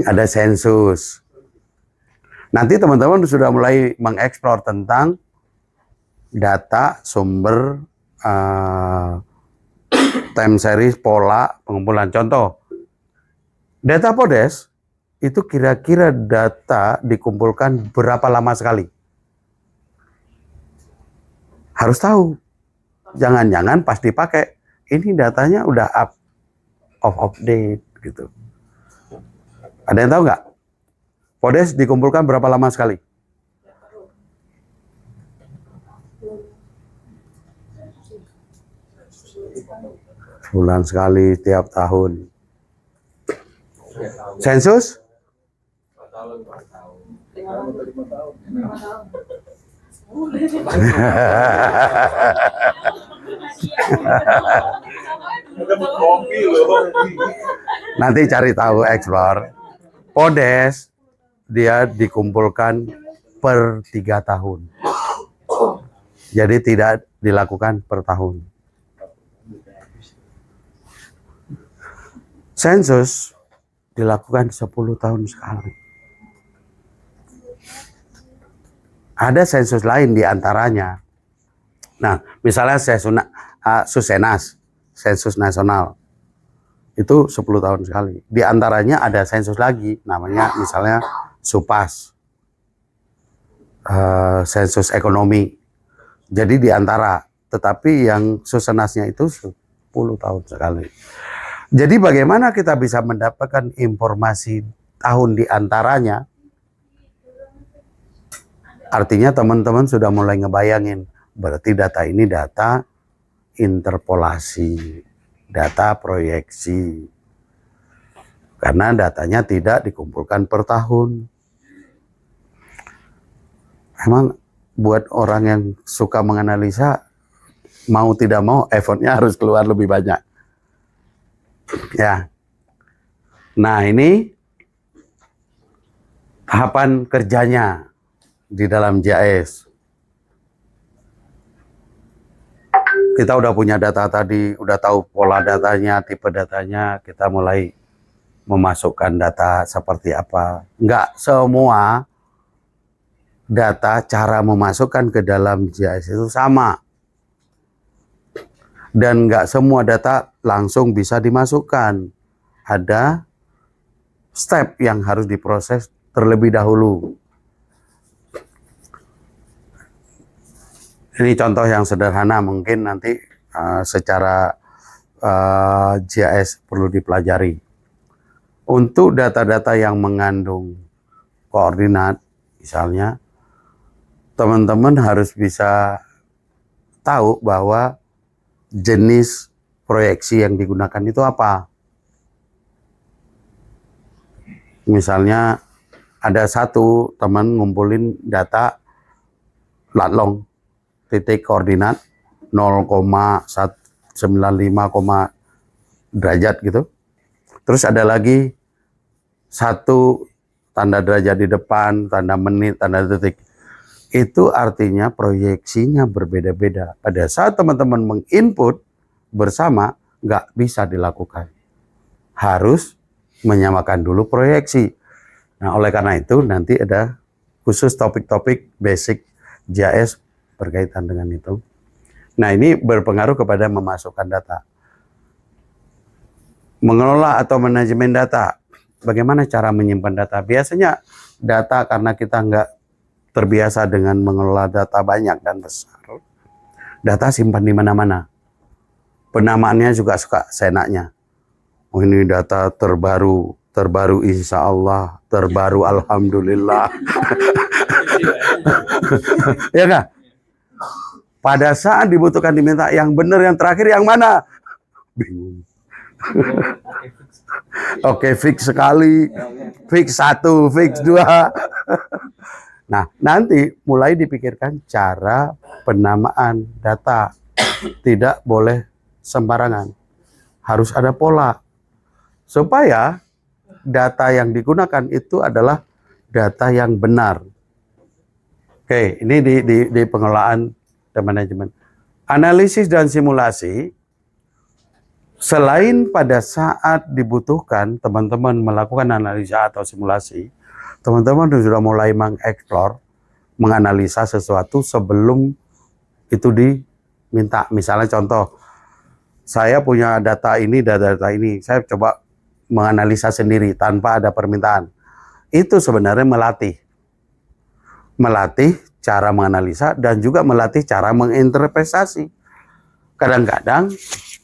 Ada sensus. Nanti teman-teman sudah mulai mengeksplor tentang data, sumber, time series, pola, pengumpulan. Contoh, data Podes itu kira-kira data dikumpulkan berapa lama sekali? Harus tahu. Jangan-jangan pas dipakai, ini datanya udah off date gitu. Ada yang tahu nggak? Podes dikumpulkan berapa lama sekali? Bulan sekali, tiap tahun. Sensus? 5 tahun. Dapat kopi loh. Nanti cari tahu, explore. Podes dia dikumpulkan per 3 tahun. Jadi tidak dilakukan per tahun. Sensus dilakukan 10 tahun sekali. Ada sensus lain di antaranya. Nah, misalnya Susenas, sensus nasional. Itu 10 tahun sekali. Di antaranya ada sensus lagi, namanya misalnya Supas, sensus ekonomi. Jadi di antara, tetapi yang Susenasnya itu 10 tahun sekali. Jadi bagaimana kita bisa mendapatkan informasi tahun di antaranya? Artinya teman-teman sudah mulai ngebayangin, berarti data ini data interpolasi, data proyeksi. Karena datanya tidak dikumpulkan per tahun. Emang buat orang yang suka menganalisa, mau tidak mau effortnya harus keluar lebih banyak. Ya. Nah, ini tahapan kerjanya di dalam JAS. Kita udah punya data tadi, udah tahu pola datanya, tipe datanya, kita mulai memasukkan data seperti apa. Enggak semua data cara memasukkan ke dalam JAS itu sama. Dan enggak semua data langsung bisa dimasukkan. Ada step yang harus diproses terlebih dahulu. Ini contoh yang sederhana, mungkin nanti secara GIS perlu dipelajari. Untuk data-data yang mengandung koordinat, misalnya, teman-teman harus bisa tahu bahwa jenis proyeksi yang digunakan itu apa. Misalnya, ada satu teman ngumpulin data latlong, titik koordinat 0,195, derajat gitu. Terus ada lagi satu tanda derajat di depan, tanda menit, tanda detik. Itu artinya proyeksinya berbeda-beda. Pada saat teman-teman menginput bersama, nggak bisa dilakukan. Harus menyamakan dulu proyeksi. Nah, oleh karena itu nanti ada khusus topik-topik basic GIS berkaitan dengan itu. Nah, ini berpengaruh kepada memasukkan data. Mengelola atau manajemen data. Bagaimana cara menyimpan data? Biasanya data karena kita nggak terbiasa dengan mengelola data banyak dan besar. Data simpan di mana-mana. Penamaannya juga suka seenaknya. Oh, ini data terbaru insya Allah, terbaru alhamdulillah. Ya nggak? Pada saat dibutuhkan diminta yang benar, yang terakhir yang mana? Bingung. Oke, fix sekali, fix 1, fix 2. Nah, nanti mulai dipikirkan cara penamaan data. Tidak boleh sembarangan. Harus ada pola. Supaya data yang digunakan itu adalah data yang benar. Oke, ini di pengelolaan dan manajemen. Analisis dan simulasi, selain pada saat dibutuhkan teman-teman melakukan analisa atau simulasi, teman-teman sudah mulai mengeksplor, menganalisa sesuatu sebelum itu diminta. Misalnya contoh, saya punya data ini, saya coba menganalisa sendiri tanpa ada permintaan. Itu sebenarnya melatih cara menganalisa dan juga melatih cara menginterpretasi. Kadang-kadang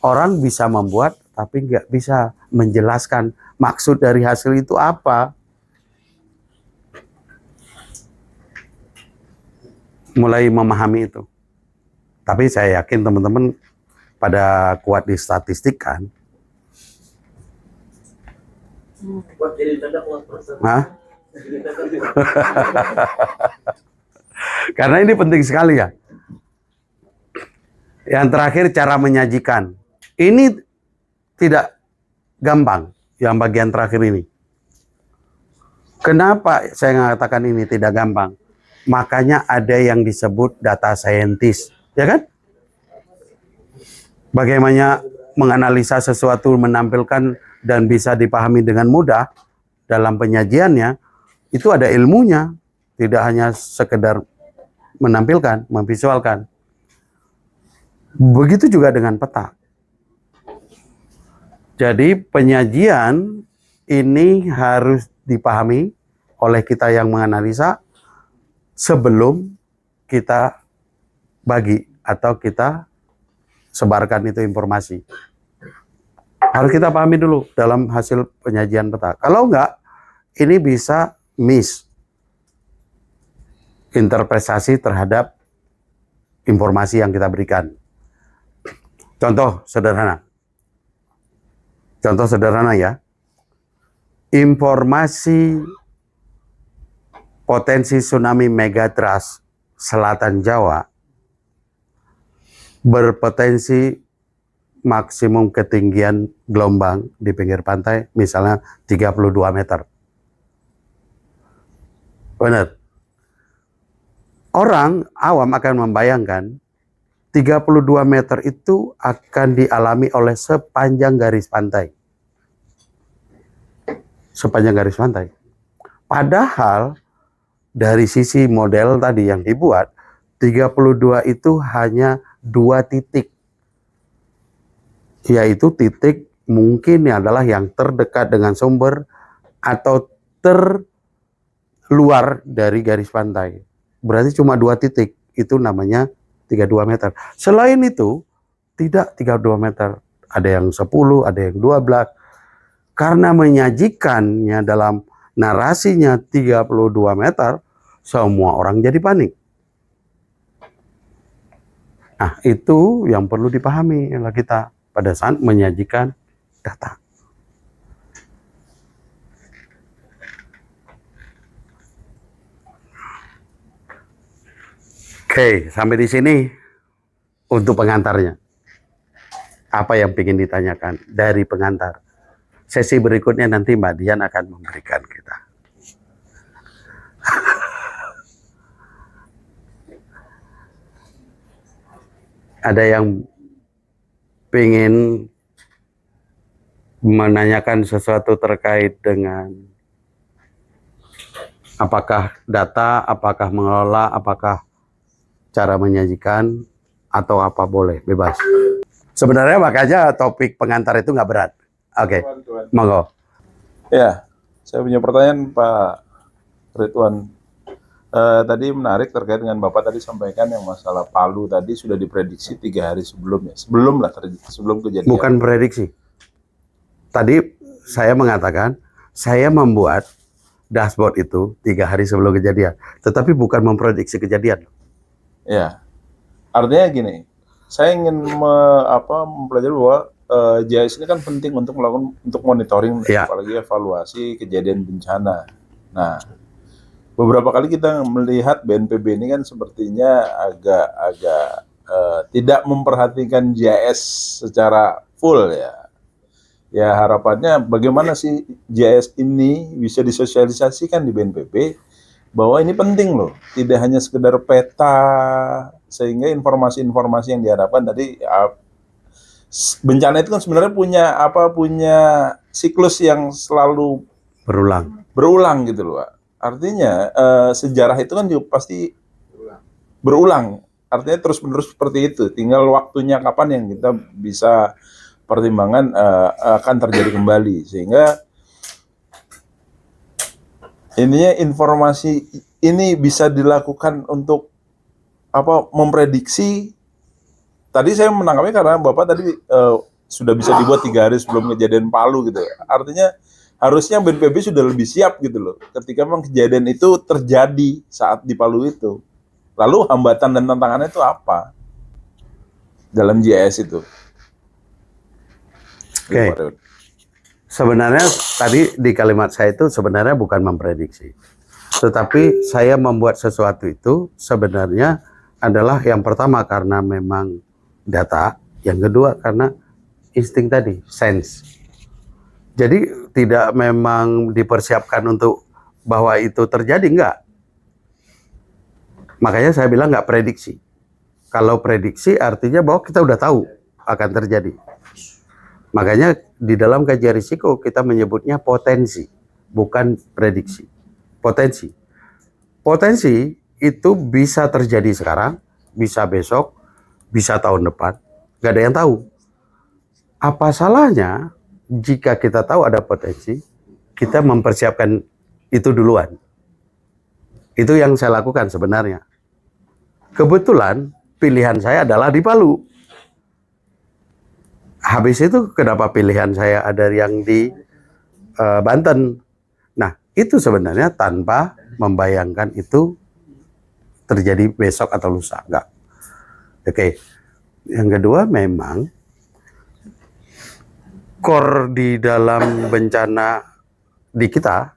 orang bisa membuat tapi nggak bisa menjelaskan maksud dari hasil itu apa. Mulai memahami itu. Tapi saya yakin teman-teman pada kuat di statistik kan. Buat jadi tanda kuat perasaan. Hah? Karena ini penting sekali ya. Yang terakhir cara menyajikan. Ini tidak gampang yang bagian terakhir ini. Kenapa saya mengatakan ini tidak gampang? Makanya ada yang disebut data scientist, ya kan? Bagaimana menganalisa sesuatu, menampilkan dan bisa dipahami dengan mudah dalam penyajiannya, itu ada ilmunya, tidak hanya sekedar menampilkan, memvisualkan. Begitu juga dengan peta. Jadi penyajian ini harus dipahami oleh kita yang menganalisa sebelum kita bagi atau kita sebarkan itu informasi. Harus kita pahami dulu dalam hasil penyajian peta. Kalau enggak, ini bisa miss interpretasi terhadap informasi yang kita berikan. Contoh sederhana ya. Informasi potensi tsunami megatrust selatan Jawa berpotensi maksimum ketinggian gelombang di pinggir pantai misalnya 32 meter. Benar. Orang awam akan membayangkan 32 meter itu akan dialami oleh sepanjang garis pantai. Sepanjang garis pantai. Padahal dari sisi model tadi yang dibuat, 32 itu hanya 2 titik. Yaitu titik mungkin adalah yang terdekat dengan sumber atau terluar dari garis pantai. Berarti cuma 2 titik, itu namanya 32 meter. Selain itu, tidak 32 meter. Ada yang 10, ada yang 12. Karena menyajikannya dalam narasinya 32 meter, semua orang jadi panik. Nah, itu yang perlu dipahami oleh kita pada saat menyajikan data. Oke, sampai di sini untuk pengantarnya. Apa yang ingin ditanyakan dari pengantar? Sesi berikutnya nanti Mbak Dian akan memberikan kita. Ada yang ingin menanyakan sesuatu terkait dengan apakah data, apakah mengelola, apakah cara menyajikan, atau apa boleh, bebas. Sebenarnya makanya topik pengantar itu nggak berat. Oke, monggo. Ya, saya punya pertanyaan Pak Ridwan. Tadi menarik terkait dengan Bapak tadi sampaikan yang masalah Palu tadi sudah diprediksi 3 hari sebelumnya, sebelum kejadian. Bukan prediksi. Tadi saya mengatakan saya membuat dashboard itu 3 hari sebelum kejadian, tetapi bukan memprediksi kejadian. Ya, artinya gini, saya ingin mempelajari bahwa JIS ini kan penting untuk melakukan monitoring, Ya. apalagi evaluasi kejadian bencana. Nah, beberapa kali kita melihat BNPB ini kan sepertinya agak tidak memperhatikan JIS secara full ya. Ya harapannya bagaimana sih JIS ini bisa disosialisasikan di BNPB bahwa ini penting loh, tidak hanya sekedar peta, sehingga informasi-informasi yang diharapkan tadi bencana itu kan sebenarnya punya siklus yang selalu berulang gitu loh, Pak. Artinya sejarah itu kan juga pasti berulang. artinya terus-menerus seperti itu. Tinggal waktunya kapan yang kita bisa pertimbangan akan terjadi kembali. Sehingga ininya informasi ini bisa dilakukan untuk memprediksi. Tadi saya menangkapnya karena Bapak tadi sudah bisa dibuat 3 hari sebelum kejadian Palu gitu. Artinya harusnya BNPB sudah lebih siap gitu loh. Ketika memang kejadian itu terjadi saat di Palu itu. Lalu hambatan dan tantangannya itu apa dalam GIS itu? Oke. Sebenarnya tadi di kalimat saya itu sebenarnya bukan memprediksi. Tetapi saya membuat sesuatu itu sebenarnya adalah yang pertama karena memang data, yang kedua karena insting tadi, sense. Jadi tidak memang dipersiapkan untuk bahwa itu terjadi, enggak. Makanya saya bilang enggak prediksi. Kalau prediksi artinya bahwa kita udah tahu akan terjadi. Makanya di dalam kajian risiko kita menyebutnya potensi, bukan prediksi. Potensi. Potensi itu bisa terjadi sekarang, bisa besok, bisa tahun depan. Gak ada yang tahu. Apa salahnya jika kita tahu ada potensi, kita mempersiapkan itu duluan. Itu yang saya lakukan sebenarnya. Kebetulan pilihan saya adalah di Palu. Habis itu kenapa pilihan saya ada yang di Banten? Nah, itu sebenarnya tanpa membayangkan itu terjadi besok atau lusa. Enggak. Oke. Yang kedua memang core di dalam bencana di kita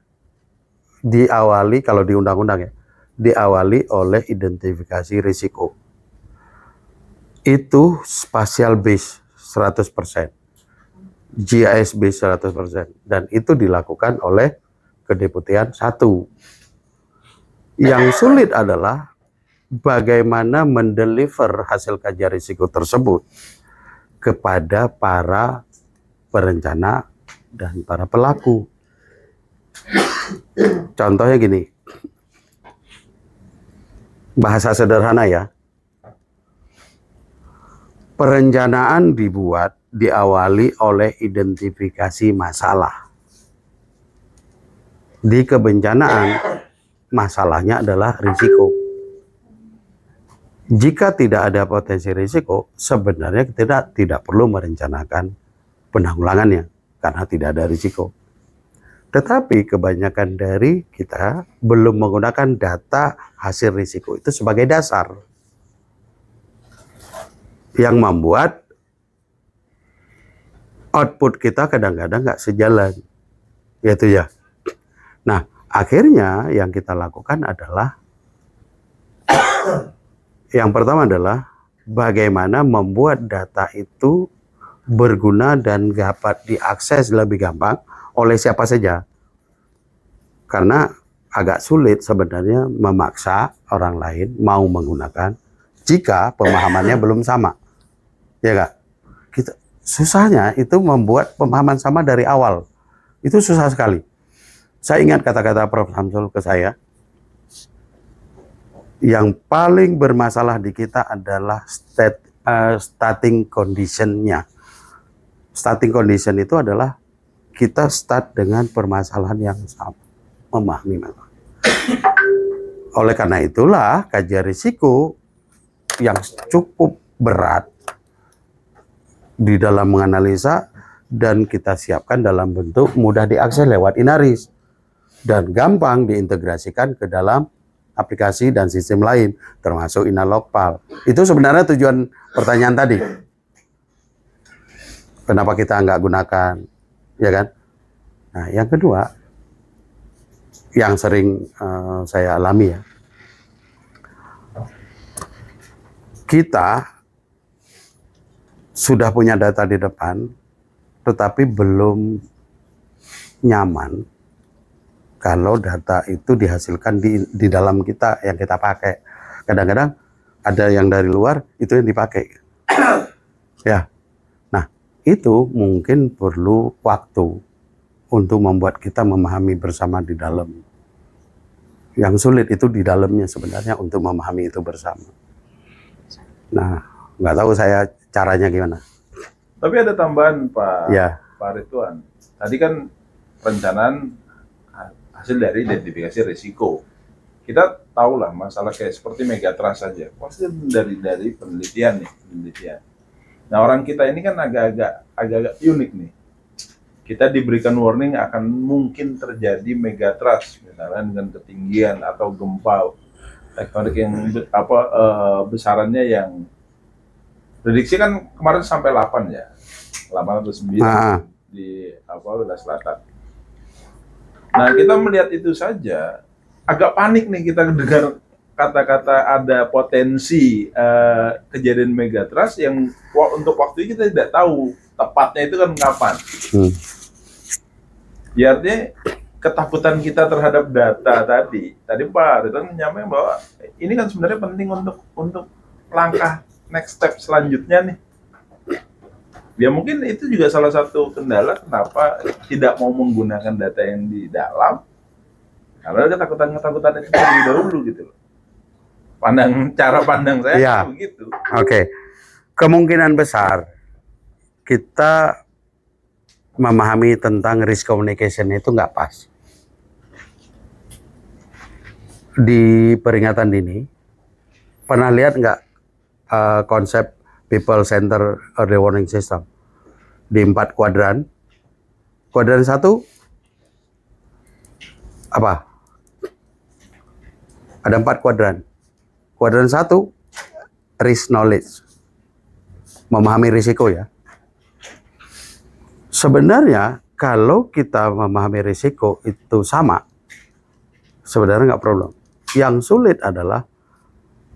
diawali, kalau di undang-undang ya, diawali oleh identifikasi risiko. Itu spatial base 100%. GIS base 100%. Dan itu dilakukan oleh Kedeputian 1. Yang sulit adalah bagaimana mendeliver hasil kajian risiko tersebut kepada para perencana dan para pelaku. Contohnya gini, bahasa sederhana ya, perencanaan diawali oleh identifikasi masalah. Di kebencanaan, masalahnya adalah risiko. Jika tidak ada potensi risiko, sebenarnya kita tidak perlu merencanakan penanggulangannya karena tidak ada risiko. Tetapi kebanyakan dari kita belum menggunakan data hasil risiko itu sebagai dasar, yang membuat output kita kadang-kadang nggak sejalan, gitu ya. Nah, akhirnya yang kita lakukan adalah yang pertama adalah bagaimana membuat data itu berguna dan dapat diakses lebih gampang oleh siapa saja. Karena agak sulit sebenarnya memaksa orang lain mau menggunakan jika pemahamannya belum sama. Ya Kak? Susahnya itu membuat pemahaman sama dari awal. Itu susah sekali. Saya ingat kata-kata Prof. Samsul ke saya, yang paling bermasalah di kita adalah starting condition-nya. Starting condition itu adalah kita start dengan permasalahan yang sama, memahami masalah. Oleh karena itulah kajian risiko yang cukup berat di dalam menganalisa dan kita siapkan dalam bentuk mudah diakses lewat Inaris dan gampang diintegrasikan ke dalam aplikasi dan sistem lain termasuk Inalogpal. Itu sebenarnya tujuan pertanyaan tadi. Kenapa kita nggak gunakan, ya kan? Nah, yang kedua, yang sering saya alami ya, kita sudah punya data di depan, tetapi belum nyaman kalau data itu dihasilkan di dalam kita yang kita pakai. Kadang-kadang ada yang dari luar itu yang dipakai. Ya, nah itu mungkin perlu waktu untuk membuat kita memahami bersama di dalam. Yang sulit itu di dalamnya sebenarnya untuk memahami itu bersama. Nah, nggak tahu saya caranya gimana. Tapi ada tambahan Ya, Pak Ridwan. Tadi kan perencanaan hasil dari identifikasi risiko. Kita tahu lah masalah kayak seperti megatrust saja, pasti dari penelitian nih, penelitian. Nah, orang kita ini kan agak unik nih. Kita diberikan warning akan mungkin terjadi megatrust, misalnya dengan ketinggian atau gempa tektonik yang besarannya yang prediksi kan kemarin sampai 8 ya, 8 atau 9 nah, di wilayah selatan. Nah, kita melihat itu saja agak panik nih kita dengar kata-kata ada potensi kejadian megatrust yang untuk waktu itu kita tidak tahu tepatnya itu kan kapan. Ya, artinya ketakutan kita terhadap data tadi Pak Ridwan menyampaikan bahwa ini kan sebenarnya penting untuk langkah next step selanjutnya nih. Ya mungkin itu juga salah satu kendala kenapa tidak mau menggunakan data yang di dalam, karena ketakutan itu terlebih dahulu gitu loh. Cara pandang saya Ya. begitu. Oke. Kemungkinan besar kita memahami tentang risk communication itu nggak pas. Di peringatan dini, pernah lihat nggak konsep people center early warning system di 4 kuadran? Kuadran 1 apa? Ada 4 kuadran. Kuadran 1 risk knowledge, memahami risiko ya. Sebenarnya kalau kita memahami risiko itu sama, sebenarnya nggak problem. Yang sulit adalah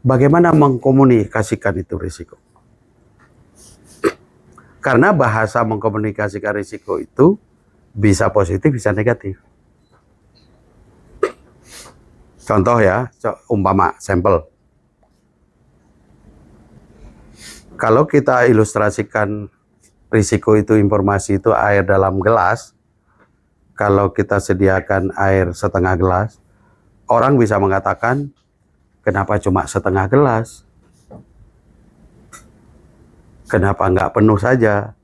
bagaimana mengkomunikasikan itu risiko. Karena bahasa mengkomunikasikan risiko itu bisa positif, bisa negatif. Contoh ya, umpama sampel. Kalau kita ilustrasikan risiko itu, informasi itu air dalam gelas, kalau kita sediakan air setengah gelas, orang bisa mengatakan, kenapa cuma setengah gelas? Kenapa nggak penuh saja?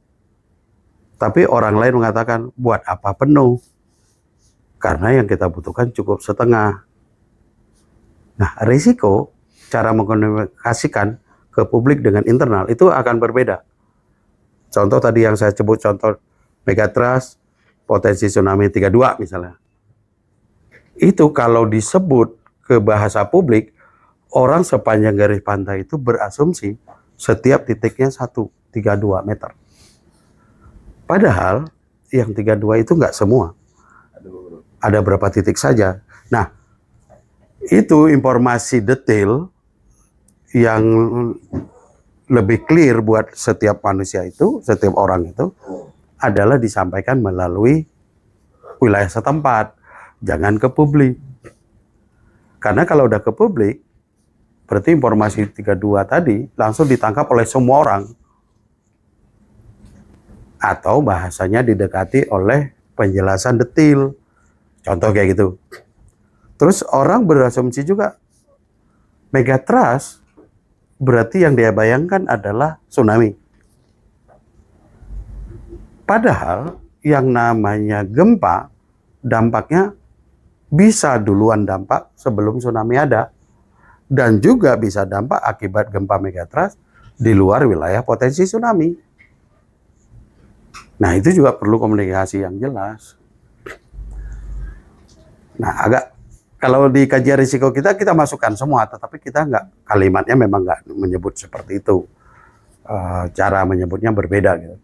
Tapi orang lain mengatakan, buat apa penuh? Karena yang kita butuhkan cukup setengah. Nah, risiko, cara mengkomunikasikan ke publik dengan internal, itu akan berbeda. Contoh tadi yang saya sebut, contoh megatrust, potensi tsunami 32 misalnya. Itu kalau disebut ke bahasa publik, orang sepanjang garis pantai itu berasumsi setiap titiknya 1,32 meter. Padahal yang 32 itu nggak semua. Ada berapa titik saja. Nah, itu informasi detail yang lebih clear buat setiap manusia itu, setiap orang itu, adalah disampaikan melalui wilayah setempat. Jangan ke publik. Karena kalau udah ke publik, berarti informasi 32 tadi langsung ditangkap oleh semua orang. Atau bahasanya didekati oleh penjelasan detail. Contoh kayak gitu. Terus orang berasumsi juga, megatrust berarti yang dia bayangkan adalah tsunami. Padahal yang namanya gempa, dampaknya bisa duluan dampak sebelum tsunami ada. Dan juga bisa dampak akibat gempa megatrust di luar wilayah potensi tsunami. Nah, itu juga perlu komunikasi yang jelas. Nah, kalau di kajian risiko kita masukkan semua, tetapi kita kalimatnya memang nggak menyebut seperti itu. Cara menyebutnya berbeda gitu.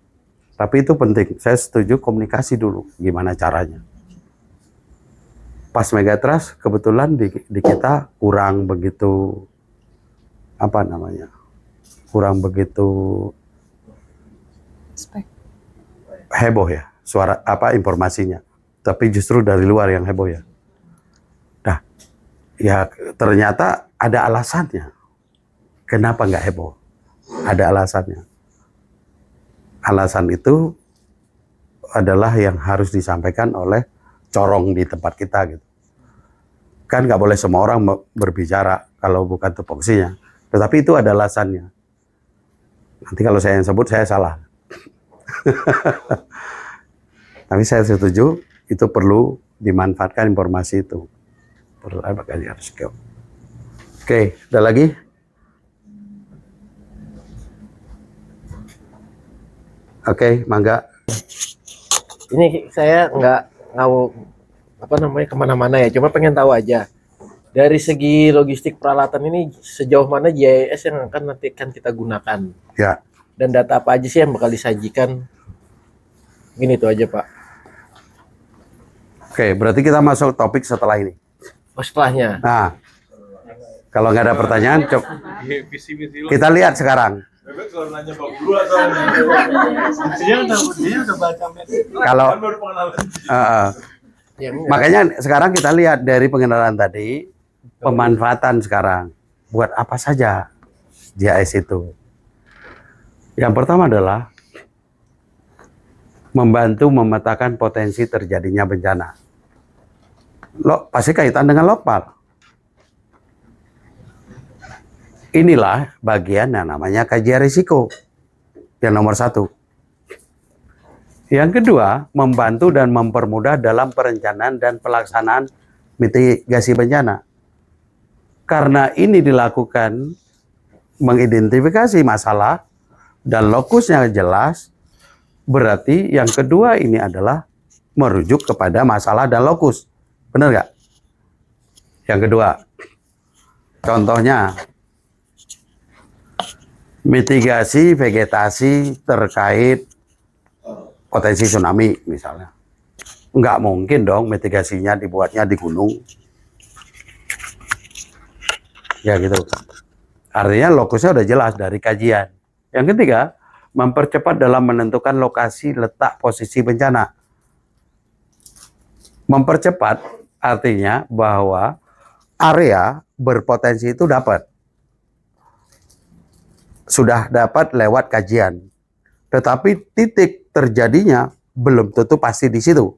Tapi itu penting. Saya setuju komunikasi dulu, gimana caranya. Pas megatrust kebetulan di kita kurang begitu kurang begitu heboh ya informasinya, tapi justru dari luar yang heboh ya. Nah, ya ternyata ada alasannya kenapa nggak heboh, ada alasannya. Alasan itu adalah yang harus disampaikan oleh corong di tempat kita gitu. Kan nggak boleh semua orang berbicara kalau bukan tupoksinya. Tetapi itu ada alasannya. Nanti kalau saya yang sebut saya salah. Tapi saya setuju itu perlu dimanfaatkan informasi itu. Perlu ada kajian resiko. Oke, ada lagi? Oke, mangga. Ini saya nggak mau apa namanya kemana-mana ya, cuma pengen tahu aja dari segi logistik peralatan ini sejauh mana GIS yang akan nanti kan kita gunakan Ya, dan data apa aja sih yang bakal disajikan. Gini itu aja Pak. oke. Berarti kita masuk topik setelah ini. Oh, setelahnya. Nah, kalau nggak ada pertanyaan, kita lihat sekarang. Bebek kalau nanya bab dua soalnya. Dia udah baca Kalau baru pengalaman. Ya, enggak. makanya sekarang kita lihat dari pengenalan tadi, pemanfaatan sekarang buat apa saja GIS itu. Yang pertama adalah membantu memetakan potensi terjadinya bencana. Pasti kaitan dengan lokal. Inilah bagian yang namanya kajian risiko. Yang nomor 1. Yang kedua, membantu dan mempermudah dalam perencanaan dan pelaksanaan mitigasi bencana. Karena ini dilakukan mengidentifikasi masalah dan lokusnya jelas, berarti yang kedua ini adalah merujuk kepada masalah dan lokus. Benar nggak? Yang kedua, contohnya mitigasi vegetasi terkait potensi tsunami misalnya. Nggak mungkin dong mitigasinya dibuatnya di gunung. Ya gitu. Artinya lokusnya udah jelas dari kajian. Yang ketiga, mempercepat dalam menentukan lokasi letak posisi bencana. Mempercepat artinya bahwa area berpotensi itu sudah dapat lewat kajian. Tetapi titik terjadinya belum tentu pasti di situ.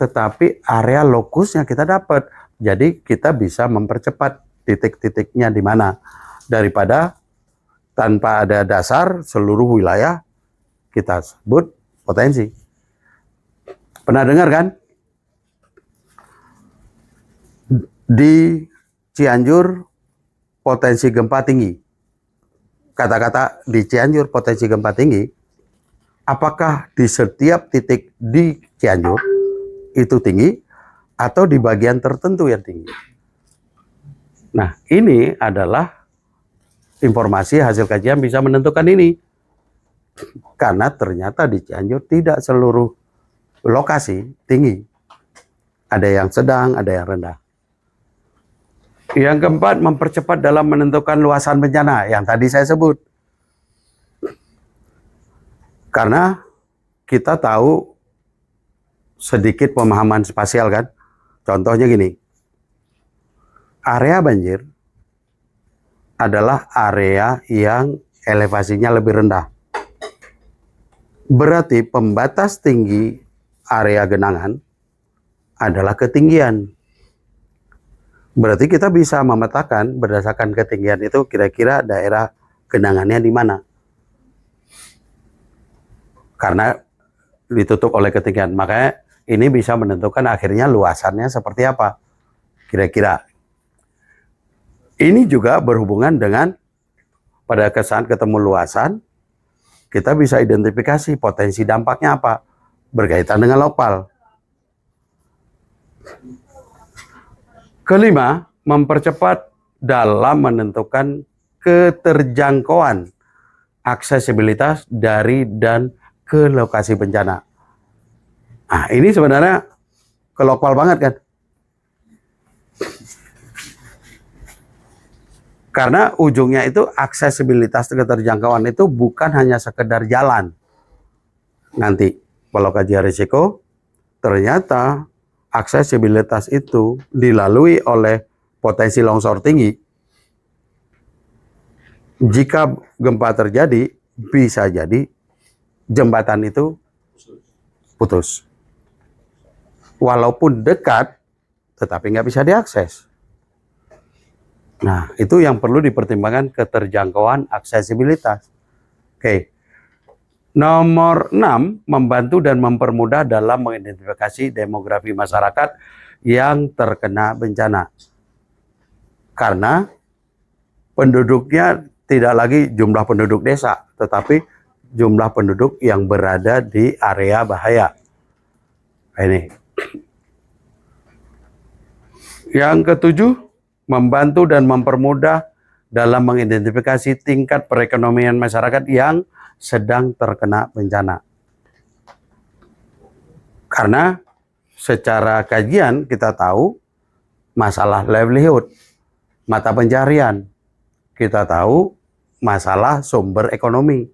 Tetapi area lokusnya kita dapat. Jadi kita bisa mempercepat titik-titiknya di mana. Daripada tanpa ada dasar seluruh wilayah kita sebut potensi. Pernah dengar kan? Di Cianjur potensi gempa tinggi. Kata-kata di Cianjur potensi gempa tinggi, apakah di setiap titik di Cianjur itu tinggi atau di bagian tertentu yang tinggi? Nah, ini adalah informasi hasil kajian bisa menentukan ini. Karena ternyata di Cianjur tidak seluruh lokasi tinggi. Ada yang sedang, ada yang rendah. Yang keempat, mempercepat dalam menentukan luasan bencana yang tadi saya sebut. Karena kita tahu sedikit pemahaman spasial kan. Contohnya gini. Area banjir adalah area yang elevasinya lebih rendah. Berarti pembatas tinggi area genangan adalah ketinggian. Berarti kita bisa memetakan berdasarkan ketinggian itu kira-kira daerah genangannya di mana. Karena ditutup oleh ketinggian. Makanya ini bisa menentukan akhirnya luasannya seperti apa. Kira-kira. Ini juga berhubungan dengan pada saat ketemu luasan, kita bisa identifikasi potensi dampaknya apa. Berkaitan dengan lokal. Kelima, mempercepat dalam menentukan keterjangkauan aksesibilitas dari dan ke lokasi bencana. Nah, ini sebenarnya ke lokal banget kan? Karena ujungnya itu aksesibilitas keterjangkauan itu bukan hanya sekedar jalan. Nanti kalau kajian risiko, ternyata aksesibilitas itu dilalui oleh potensi longsor tinggi. Jika gempa terjadi, bisa jadi jembatan itu putus. Walaupun dekat, tetapi nggak bisa diakses. Nah, itu yang perlu dipertimbangkan keterjangkauan aksesibilitas. Oke. Nomor 6, membantu dan mempermudah dalam mengidentifikasi demografi masyarakat yang terkena bencana. Karena penduduknya tidak lagi jumlah penduduk desa, tetapi jumlah penduduk yang berada di area bahaya. Ini. Yang ketujuh, membantu dan mempermudah dalam mengidentifikasi tingkat perekonomian masyarakat yang sedang terkena bencana. Karena secara kajian kita tahu masalah livelihood, mata pencarian, kita tahu masalah sumber ekonomi.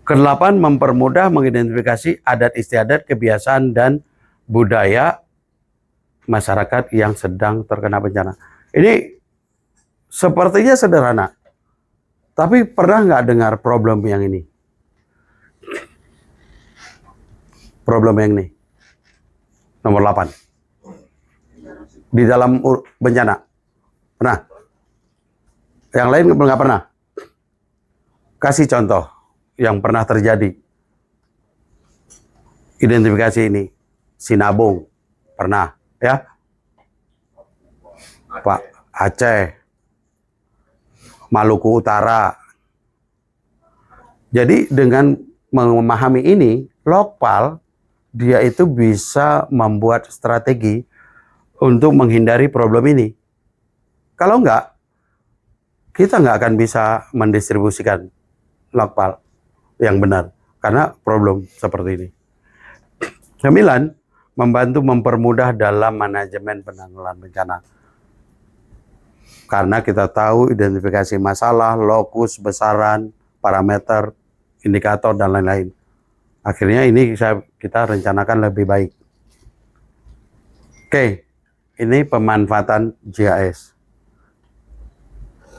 Kedelapan, mempermudah mengidentifikasi adat istiadat, kebiasaan, dan budaya masyarakat yang sedang terkena bencana. Ini sepertinya sederhana, tapi pernah nggak dengar problem yang ini? Problem yang ini. Nomor 8. Di dalam bencana. Pernah? Yang lain nggak pernah? Kasih contoh yang pernah terjadi. Identifikasi ini. Sinabung. Pernah. Ya? Pak Aceh. Maluku Utara. Jadi dengan memahami ini, Lokpal dia itu bisa membuat strategi untuk menghindari problem ini. Kalau enggak, kita nggak akan bisa mendistribusikan Lokpal yang benar karena problem seperti ini. 9, membantu mempermudah dalam manajemen penanggulangan bencana. Karena kita tahu identifikasi masalah, lokus, besaran, parameter, indikator, dan lain-lain. Akhirnya ini kita rencanakan lebih baik. Oke, ini pemanfaatan GIS.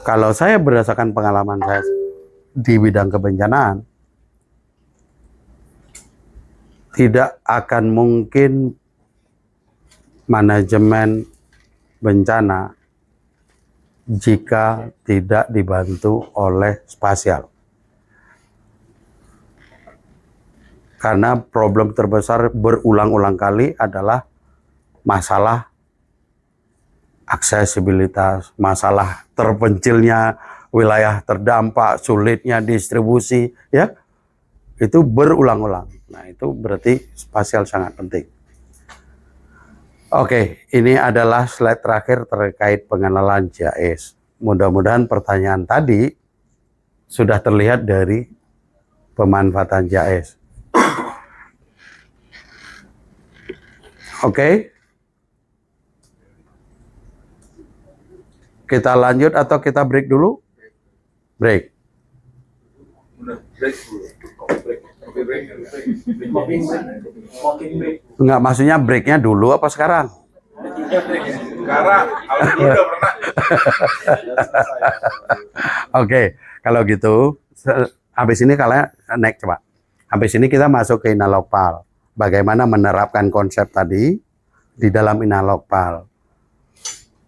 Kalau saya berdasarkan pengalaman saya di bidang kebencanaan, tidak akan mungkin manajemen bencana jika tidak dibantu oleh spasial. Karena problem terbesar berulang-ulang kali adalah masalah aksesibilitas, masalah terpencilnya wilayah terdampak, sulitnya distribusi, ya. Itu berulang-ulang. Nah, itu berarti spasial sangat penting. Oke, ini adalah slide terakhir terkait pengenalan GIS. Mudah-mudahan pertanyaan tadi sudah terlihat dari pemanfaatan GIS. Oke. Kita lanjut atau kita break dulu? Break. Enggak, maksudnya breaknya dulu apa sekarang? Sekarang, kalau dulu udah pernah. Oke, kalau gitu, habis ini kalian naik coba. Habis ini kita masuk ke Inalokpal. Bagaimana menerapkan konsep tadi di dalam Inalokpal.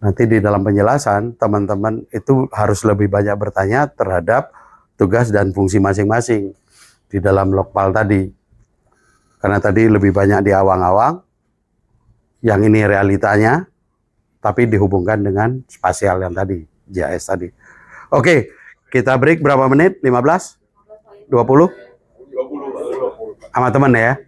Nanti di dalam penjelasan, teman-teman itu harus lebih banyak bertanya terhadap tugas dan fungsi masing-masing di dalam Lokpal tadi. Karena tadi lebih banyak di awang-awang, yang ini realitanya, tapi dihubungkan dengan spasial yang tadi, GIS tadi. Oke, kita break berapa menit? 15? 20? 20. Sama teman ya.